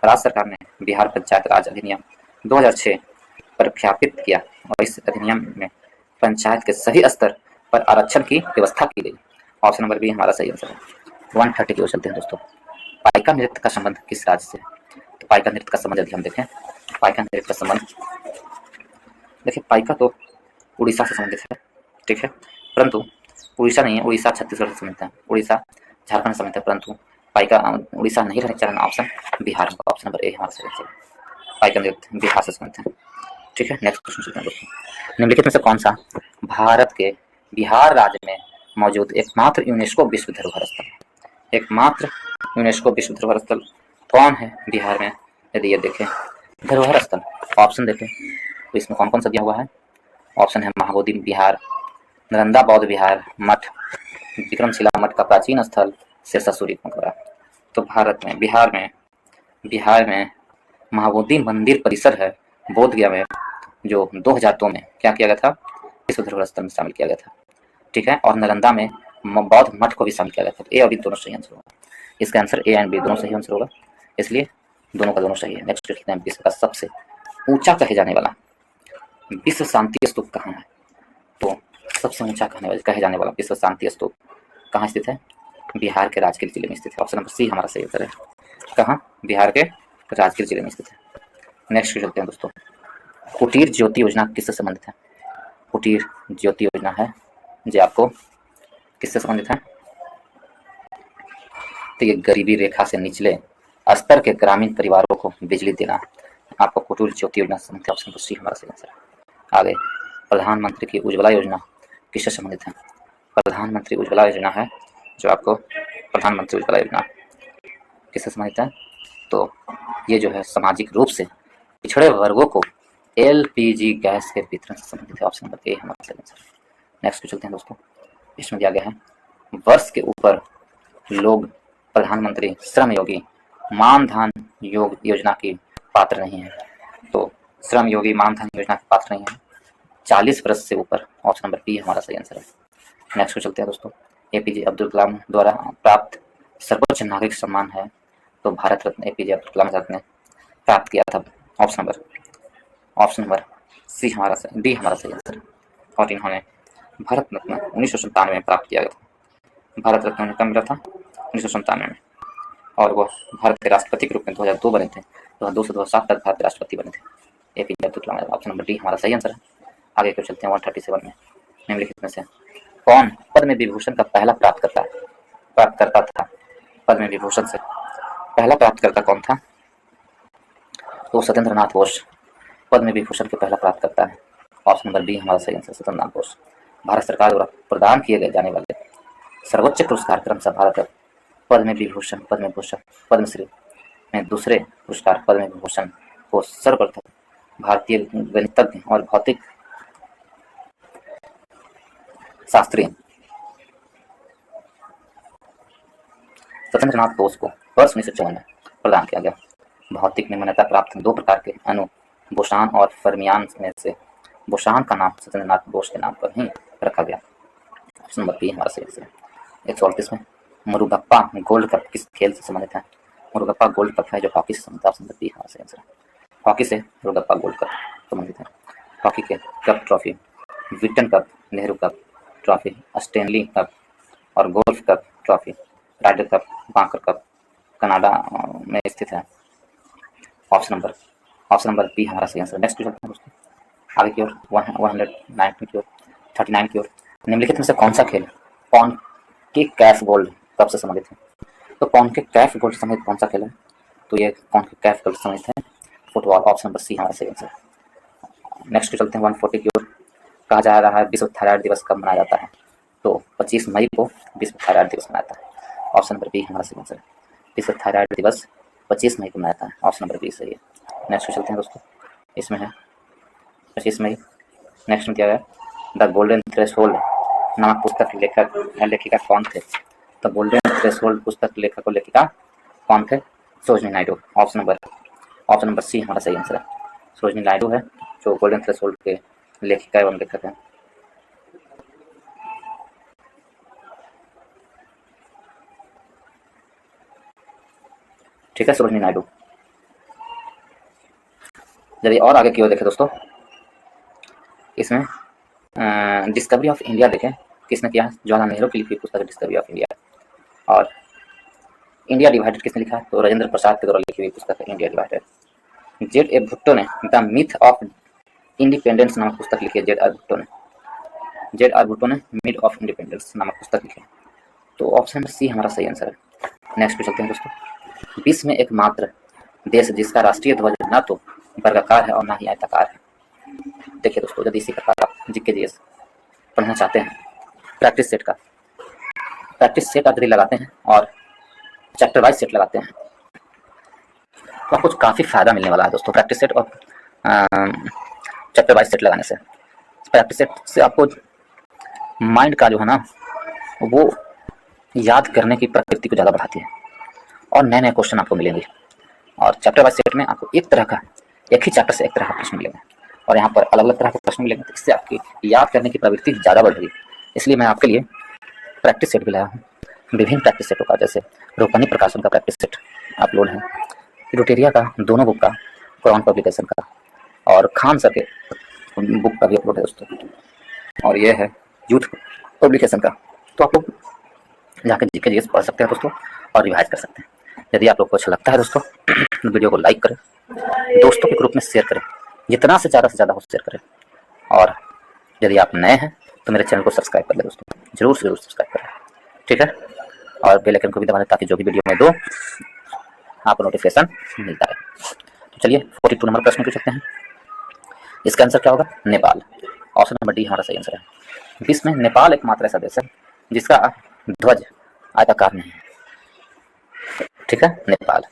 राज्य सरकार ने बिहार पंचायत राज अधिनियम 2006 प्रख्यापित किया और इस अधिनियम में पंचायत के सही स्तर पर आरक्षण की व्यवस्था की गई। ऑप्शन नंबर बी हमारा सही आंसर है। 130 की ओर चलते हैं दोस्तों। पाइका नृत्य का संबंध किस राज्य से। तो पाइका नृत्य का संबंध यदि हम देखें, पाइका नृत्य का संबंध देखिए, पाइका तो उड़ीसा से संबंधित है, ठीक है, परंतु उड़ीसा नहीं है, उड़ीसा छत्तीसगढ़ से संबंधित है, उड़ीसा झारखंड से संबंधित है, परंतु पाइका उड़ीसा नहीं रहने चलन ऑप्शन बिहार होगा। ऑप्शन नंबर ए हमारा सही आंसर। पाइका बिहार से संबंधित है। ठीक है, नेक्स्ट क्वेश्चन चलते हैं दोस्तों। निम्नलिखित में से कौन सा भारत के बिहार राज्य में मौजूद एकमात्र यूनेस्को विश्व धरोहर स्थल है? एकमात्र यूनेस्को विश्व धरोहर स्थल कौन है बिहार में? यदि ये देखें धरोहर स्थल, ऑप्शन देखें तो इसमें कौन कौन सा दिया हुआ है? ऑप्शन है महाबोधि विहार, नालंदा बौद्ध विहार, मठ, विक्रमशिला मठ का प्राचीन स्थल, सिरसा सूर्य मकबरा। तो भारत में बिहार में महाबोधि मंदिर परिसर है बोध गया में, जो 2002 में क्या किया गया था? विश्व धरोहर स्थल में शामिल किया गया था। ठीक है, और नालंदा में बौद्ध मठ को भी शामिल किया गया था। ए और बी दोनों सही आंसर होगा। इसका आंसर ए एंड बी दोनों सही आंसर होगा, इसलिए दोनों का दोनों सही है। नेक्स्ट देखते हैं विश्व का सबसे ऊंचा कहे जाने वाला विश्व शांति स्तूप कहाँ है? तो सबसे ऊंचा कहे जाने वाला विश्व शांति स्तूप कहाँ स्थित है? बिहार के राजगीर जिले में स्थित है। ऑप्शन नंबर सी हमारा सही उत्तर है। कहाँ? बिहार के राजगीर जिले में स्थित है। नेक्स्ट चलते हैं दोस्तों। कुटीर ज्योति योजना किससे संबंधित है? कुटीर ज्योति योजना है जो आपको किससे संबंधित है? तो ये गरीबी रेखा से निचले स्तर के ग्रामीण परिवारों को बिजली देना आपको कुटीर ज्योति योजना से संबंधित है। ऑप्शन सी हमारा सही आंसर है। आगे प्रधानमंत्री की उज्ज्वला योजना किससे संबंधित है? प्रधानमंत्री उज्ज्वला योजना है जो आपको प्रधानमंत्री उज्ज्वला योजना किससे संबंधित है? तो ये जो है सामाजिक रूप से पिछड़े वर्गों को एलपीजी गैस के वितरण से संबंधित है। ऑप्शन नंबर ए हमारा सही आंसर। नेक्स्ट पे चलते हैं दोस्तों। इसमें दिया गया है वर्ष के ऊपर लोग प्रधानमंत्री श्रम योगी मानधन योजना की पात्र नहीं है। तो श्रम योगी मानधन योजना की पात्र नहीं है 40 वर्ष से ऊपर। ऑप्शन नंबर बी हमारा सही आंसर है। नेक्स्ट पे चलते हैं दोस्तों। एपीजे अब्दुल कलाम द्वारा प्राप्त सर्वोच्च नागरिक सम्मान है तो भारत रत्न एपीजे अब्दुल कलाम साहब ने प्राप्त किया था। ऑप्शन नंबर सी हमारा सही, डी हमारा सही आंसर। और इन्होंने भारत रत्न 1997 में प्राप्त किया गया था। भारत रत्न उन्हें कब मिला था? 1997 में। और वो भारत के राष्ट्रपति के रूप में 2002 बने थे। 2002 से 2007 तक भारत के राष्ट्रपति बने थे APJ Abdul Kalam. Option number D हमारा सही आंसर है। आगे क्यों चलते हैं 137 में। निम्नलिखित में से कौन पद्म विभूषण का पहला प्राप्तकर्ता था? पद्म विभूषण से पहला प्राप्तकर्ता कौन था? तो सत्येंद्र नाथ बोस पद्म विभूषण के पहला प्राप्तकर्ता है। ऑप्शन नंबर बी हमारा सही आंसर सत्येंद्र नाथ बोस। भारत सरकार द्वारा प्रदान किए जाने वाले सर्वोच्च पुरस्कार क्रमशः भारत पद्म विभूषण, पद्म भूषण, पद्मश्री में दूसरे पुरस्कार पद्म विभूषण को सर्वप्रथम भारतीय गणितज्ञ और भौतिक शास्त्री सत्येंद्र नाथ बोस को वर्ष 1954 में प्रदान किया गया। भौतिक में मान्यता प्राप्त 2 प्रकार के अणु बोसान और फर्मियान में से बोसान का नाम सत्येंद्र नाथ बोस के नाम पर ही रखा गया। ऑप्शन नंबर बी हमारा सही आंसर है। 138 में मुरुगप्पा गोल्ड कप किस खेल से संबंधित है? मुरुगप्पा गोल्ड कप है जो हॉकी से संबंधित है। ऑप्शन नंबर बी हमारा सही आंसर है। हॉकी से मुरुगप्पा गोल्ड कप संबंधित है। हॉकी के कप ट्रॉफी विक्टन cup, Nehru cup trophy, Stanley cup और golf cup trophy, Ryder cup, बांकर कप कनाडा में स्थित है। ऑप्शन नंबर बी हमारा सही आंसर। नेक्स्ट चलते हैं दोस्तों आगे की ओर 119 की ओर 39 की ओर। निम्नलिखित में से कौन सा खेल कॉनकेकैफ गोल्ड कप से संबंधित है? तो कॉनकेकैफ गोल्ड से संबंधित कौन सा खेल है? तो ये कॉनकेकैफ गोल्ड से संबंधित है फुटबॉल। ऑप्शन नंबर सी हमारा सही आंसर। नेक्स्ट चलते हैं 140 की ओर। कहा जा रहा है विश्व थायराइड दिवस कब मनाया जाता है? तो 25 मई को विश्व थायराइड दिवस मनाया जाता है। ऑप्शन नंबर बी हमारा सही आंसर है। विश्व थायराइड दिवस 25 मई को मनाया जाता है। ऑप्शन नंबर बी सही है। नेक्स्ट चलते हैं दोस्तों। इसमें है 25 मई। नेक्स्ट में दिया गया द गोल्डन थ्रेशोल्ड नामक पुस्तक लेखिका कौन थे? द गोल्डन थ्रेशोल्ड पुस्तक लेखक और लेखिका कौन थे? Sarojini Naidu. Option number C हमारा सही आंसर है। सरोजिनी नायडू है जो गोल्डन थ्रेशोल्ड के लेखिका एवं लेखक हैं। ठीक है, सरोजिनी नायडू। यदि और आगे की ओर देखें दोस्तों, इसमें डिस्कवरी ऑफ इंडिया देखें किसने किया? जवाहरलाल नेहरू की लिखी पुस्तक डिस्कवरी ऑफ इंडिया। और इंडिया डिवाइडेड किसने लिखा? तो राजेंद्र प्रसाद के द्वारा लिखी हुई पुस्तक है India divided. Z A Bhutto ने द मिथ ऑफ इंडिपेंडेंस नामक पुस्तक लिखी है। जेड आर भुट्टो ने मिथ ऑफ इंडिपेंडेंस नामक पुस्तक लिखी है। तो ऑप्शन सी हमारा सही आंसर है। नेक्स्ट पे चलते हैं दोस्तों। विश्व में एकमात्र देश जिसका राष्ट्रीय ध्वज न तो वर्गाकार है और ना ही आयताकार है। देखिए दोस्तों, यदि इसी प्रकार आप जीके जीएस पढ़ना चाहते हैं, प्रैक्टिस सेट आप यदि लगाते हैं और चैप्टर वाइज सेट लगाते हैं तो आपको काफ़ी फायदा मिलने वाला है दोस्तों। प्रैक्टिस सेट और चैप्टर वाइज सेट लगाने से, प्रैक्टिस सेट से आपको माइंड का जो है ना वो याद करने की प्रकृति को ज़्यादा बढ़ाती है और नए नए क्वेश्चन आपको मिलेंगे। और चैप्टर वाइज सेट में आपको एक ही चैप्टर से एक तरह का प्रश्न मिलेंगे और यहाँ पर अलग अलग तरह के प्रश्न मिलेंगे, तो इससे आपकी याद करने की प्रवृत्ति ज़्यादा बढ़ेगी। इसलिए मैं आपके लिए प्रैक्टिस सेट भी लाया हूँ। विभिन्न प्रैक्टिस सेटों का, जैसे रूपनी प्रकाशन का प्रैक्टिस सेट अपलोड है, रोटेरिया का दोनों बुक का, कुरान पब्लिकेशन का और खान सर के बुक का भी अपलोड है दोस्तों, और ये है यूथ पब्लिकेशन का। तो आप लोग जाकर जीके जीएस पढ़ सकते हैं दोस्तों और रिवाइज कर सकते हैं। यदि आप लोग को अच्छा लगता है दोस्तों तो वीडियो को लाइक करें, दोस्तों के ग्रुप में शेयर करें, जितना से ज़्यादा हो शेयर करें। और यदि आप नए हैं तो मेरे चैनल को सब्सक्राइब कर लें दोस्तों, जरूर सब्सक्राइब करें, ठीक है। और बेल आइकन को भी दबा दें ताकि जो भी वीडियो मैं दूँ आपको नोटिफिकेशन मिलता है। तो चलिए 42 नंबर प्रश्न पूछ सकते हैं। इसका आंसर क्या होगा? नेपाल। ऑप्शन नंबर डी हमारा सही आंसर है। विश्व में नेपाल एकमात्र ऐसा देश है जिसका ध्वज आयताकार नहीं है, ठीक है, नेपाल।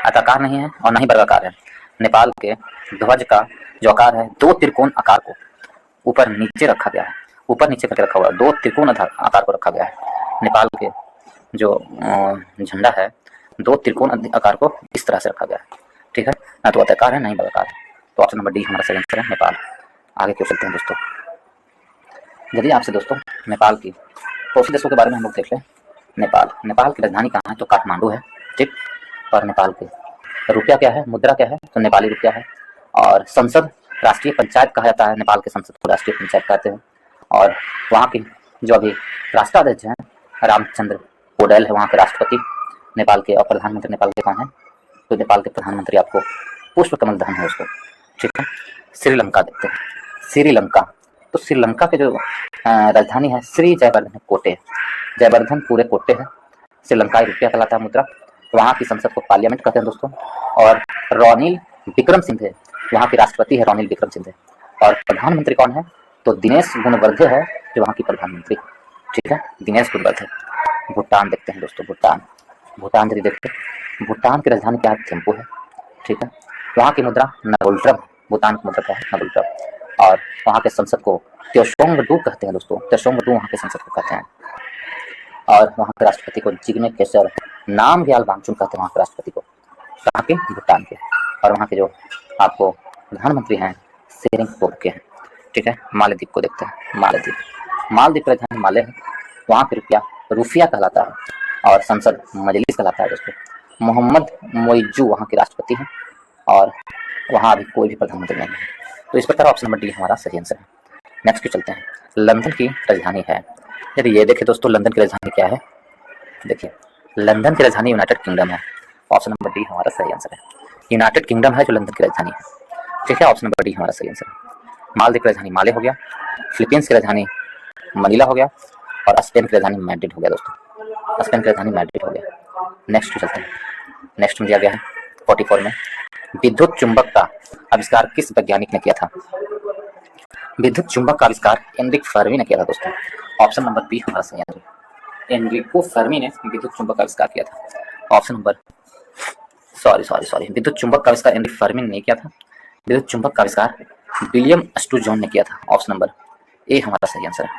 आयताकार नहीं है और ना ही वर्गाकार है। नेपाल के ध्वज का जो आकार है, दो त्रिकोण आकार को ऊपर नीचे रखा गया है, ऊपर नीचे करके रखा हुआ है, दो त्रिकोण आकार को रखा गया है। नेपाल के जो झंडा है, दो त्रिकोण आकार को इस तरह से रखा गया है, ठीक है, ना तो आयताकार है ना ही वर्गाकार है। तो ऑप्शन नंबर डी हमारा सही आंसर है, नेपाल। आगे क्यों चलते हैं दोस्तों। यदि आपसे दोस्तों नेपाल की पड़ोसी देशों के बारे में हम लोग देख लें। नेपाल की राजधानी कहाँ है? तो काठमांडू है, ठीक। और नेपाल के रुपया क्या है, मुद्रा क्या है? तो नेपाली रुपया है। और संसद, राष्ट्रीय पंचायत कहा जाता है, नेपाल के संसद को राष्ट्रीय पंचायत कहते हैं। और वहाँ की जो अभी राष्ट्राध्यक्ष हैं रामचंद्र पौडेल है वहाँ के राष्ट्रपति नेपाल के। और प्रधानमंत्री नेपाल के कौन है? तो नेपाल के प्रधानमंत्री आपको पुष्प कमल दहन है उसको, ठीक है। श्रीलंका देखते हैं, श्रीलंका। तो श्रीलंका के जो राजधानी है श्री जयवर्धन कोटे, जयवर्धनपुरे कोटे है। श्रीलंका रुपया कहलाता है, मुद्रा। वहाँ की संसद को पार्लियामेंट कहते हैं दोस्तों। और रनिल विक्रमसिंघे वहाँ के राष्ट्रपति है, रनिल विक्रमसिंघे। और प्रधानमंत्री कौन है? तो दिनेश गुणवर्धे है जो वहाँ की प्रधानमंत्री, ठीक है, दिनेश गुणवर्धे। भूटान देखते हैं दोस्तों, भूटान यदि देखते हैं, भूटान की राजधानी क्या है? थिम्पू है, ठीक है। वहाँ की मुद्रा नगोल्ट्रम, भूटान की मुद्रा क्या है? नगोल्ट्रम। और वहाँ के संसद को त्योसोंगडू कहते हैं दोस्तों, त्योसोंगडू वहाँ के संसद को कहते हैं। और वहाँ के राष्ट्रपति को जिग्मे खेसर नामग्याल वांगचुक कहते हैं, वहाँ के राष्ट्रपति को, कहाँ के? भूटान के। और वहाँ के जो आपको प्रधानमंत्री हैं शेरिंग टोब्गे हैं, ठीक है। मालदीव को देखते हैं, मालदीव की राजधानी माले है। वहाँ के रुपया कहलाता है और संसद मजलिस कहलाता है दोस्तों। मोहम्मद मोइजू वहाँ के राष्ट्रपति हैं और वहाँ अभी कोई भी प्रधानमंत्री नहीं है। तो इस प्रकार ऑप्शन नंबर डी हमारा सही आंसर है। नेक्स्ट पे चलते हैं। लंदन की राजधानी है, यदि ये देखिए दोस्तों, लंदन की राजधानी क्या है? देखिए, लंदन की राजधानी यूनाइटेड किंगडम है। ऑप्शन नंबर डी हमारा सही आंसर है। यूनाइटेड किंगडम है जो लंदन की राजधानी है, ठीक है। ऑप्शन नंबर डी हमारा सही आंसर है। मालदीव की राजधानी माले हो गया, फिलीपींस की राजधानी मनीला हो गया और स्पेन की राजधानी मैड्रिड हो गया दोस्तों, स्पेन की राजधानी मैड्रिड हो गया। नेक्स्ट चलते हैं। नेक्स्ट में दिया गया है 44 में, विद्युत चुंबक का आविष्कार किस वैज्ञानिक ने किया था? विद्युत चुंबक का आविष्कार एनरिक फर्मी ने किया था दोस्तों। ऑप्शन नंबर बी हमारा सही आंसर है। एनरिको फर्मी ने विद्युत चुंबक का आविष्कार किया था। ऑप्शन नंबर सॉरी विद्युत चुंबक का आविष्कार एनरिक फर्मी ने नहीं किया था। विद्युत चुंबक का आविष्कार विलियम स्टूजॉन ने किया था। ऑप्शन नंबर ए हमारा सही आंसर है।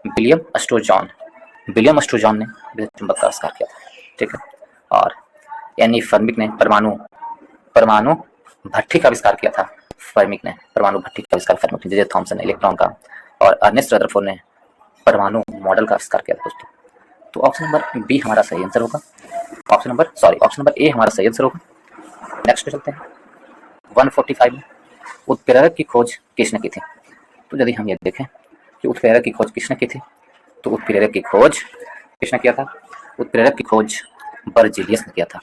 विलियम स्टूजॉन ने विद्युत चुंबक का आविष्कार किया था, ठीक है। और एनी फर्मिक ने परमाणु भट्ठी का आविष्कार किया था। फर्मिक ने परमाणु भट्ठी का आविष्कार, फर्मिक ने, जे थॉमसन ने इलेक्ट्रॉन का, और अर्नेस्ट रदरफोर्ड ने परमाणु मॉडल का आविष्कार किया था दोस्तों। तो ऑप्शन नंबर बी हमारा सही आंसर होगा। ऑप्शन नंबर ए हमारा सही आंसर होगा। नेक्स्ट पे चलते हैं। 145 में उत्प्रेरक की खोज किसने की थी? तो यदि हम ये देखें कि उत्प्रेरक की खोज किसने की थी, तो उत्प्रेरक की खोज किसने किया था? उत्प्रेरक की खोज बर्जीलियस ने किया था।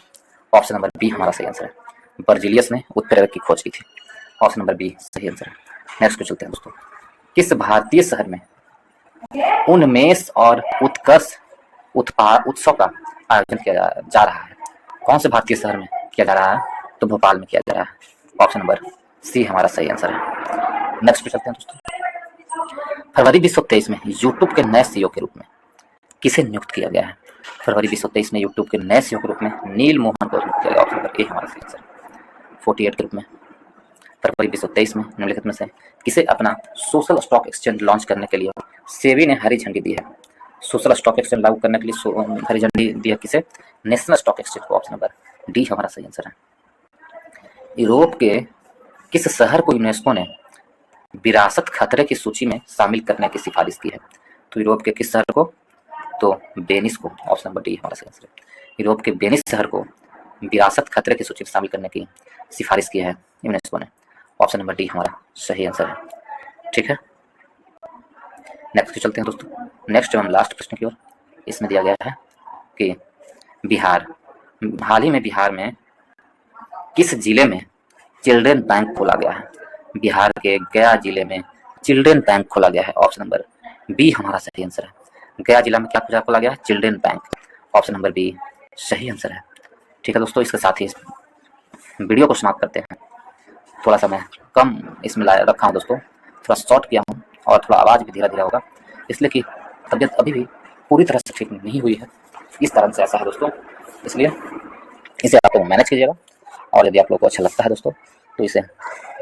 ऑप्शन नंबर बी हमारा सही आंसर है। बर्जीलियस ने उत्प्रेरक की खोज की थी। ऑप्शन नंबर बी सही आंसर है। नेक्स्ट पे चलते हैं दोस्तों। किस भारतीय शहर में उन्मेष और उत्कर्ष उत्सव का आयोजन किया जा रहा है? कौन से भारतीय शहर में किया जा रहा है? तो भोपाल में किया जा रहा है। ऑप्शन नंबर सी हमारा सही आंसर है। नेक्स्ट पे चलते हैं दोस्तों। फरवरी 2023 में यूट्यूब के नए सीईओ के रूप में किसे नियुक्त किया गया है? फरवरी 2023 में यूट्यूब के नए सीईओ के रूप में नील मोहन को नियुक्त किया गया। ऑप्शन नंबर ए हमारा सही आंसर है। 48 के रूप में फरवरी 2023 में निम्नलिखित में से किसे अपना सोशल स्टॉक एक्सचेंज लॉन्च करने के लिए सेबी ने हरी झंडी दी है? सोशल स्टॉक एक्सचेंज लागू करने के लिए हरी झंडी दी है किसे? नेशनल स्टॉक एक्सचेंज को। ऑप्शन नंबर डी हमारा सही आंसर है। यूरोप के किस शहर को यूनेस्को ने विरासत खतरे की सूची में शामिल करने की सिफारिश की है? तो यूरोप के किस शहर को? तो वेनिस को। ऑप्शन नंबर डी हमारा सही आंसर है। यूरोप के वेनिस शहर को विरासत खतरे की सूची में शामिल करने की सिफारिश की है यूनेस्को ने। ऑप्शन नंबर डी हमारा सही आंसर है। ठीक है, नेक्स्ट चलते हैं दोस्तों। नेक्स्ट हम लास्ट प्रश्न की ओर। इसमें दिया गया है कि बिहार, हाल ही में बिहार में किस जिले में चिल्ड्रेन बैंक खोला गया है? बिहार के गया जिले में चिल्ड्रेन बैंक खोला गया है। ऑप्शन नंबर बी हमारा सही आंसर है। गया जिला में क्या खोला गया है? Children bank. Option number B सही आंसर है। ठीक है दोस्तों, इसके साथ ही इस वीडियो को समाप्त करते हैं। थोड़ा सा मैं कम इसमें रखा हूँ दोस्तों, थोड़ा शॉर्ट किया हूँ और थोड़ा आवाज़ भी धीरे धीरे होगा, इसलिए कि तबीयत अभी भी पूरी तरह से ठीक नहीं हुई है। इस तरह से ऐसा है दोस्तों, इसलिए इसे आप लोग मैनेज कीजिएगा। और यदि आप लोगों को अच्छा लगता है दोस्तों तो इसे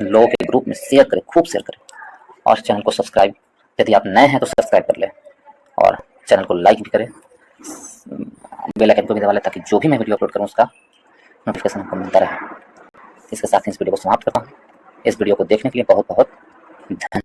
लोगों के ग्रुप में शेयर करें, खूब शेयर करें। और चैनल को सब्सक्राइब, यदि आप नए हैं तो सब्सक्राइब कर लें और चैनल को लाइक भी करें, बेल आइकन को भी दबा लें ताकि जो भी मैं वीडियो अपलोड करूँ उसका नोटिफिकेशन आपको मिलता रहे। इसके साथ ही इस वीडियो को समाप्त करता हूँ। इस वीडियो को देखने के लिए बहुत बहुत धन्यवाद।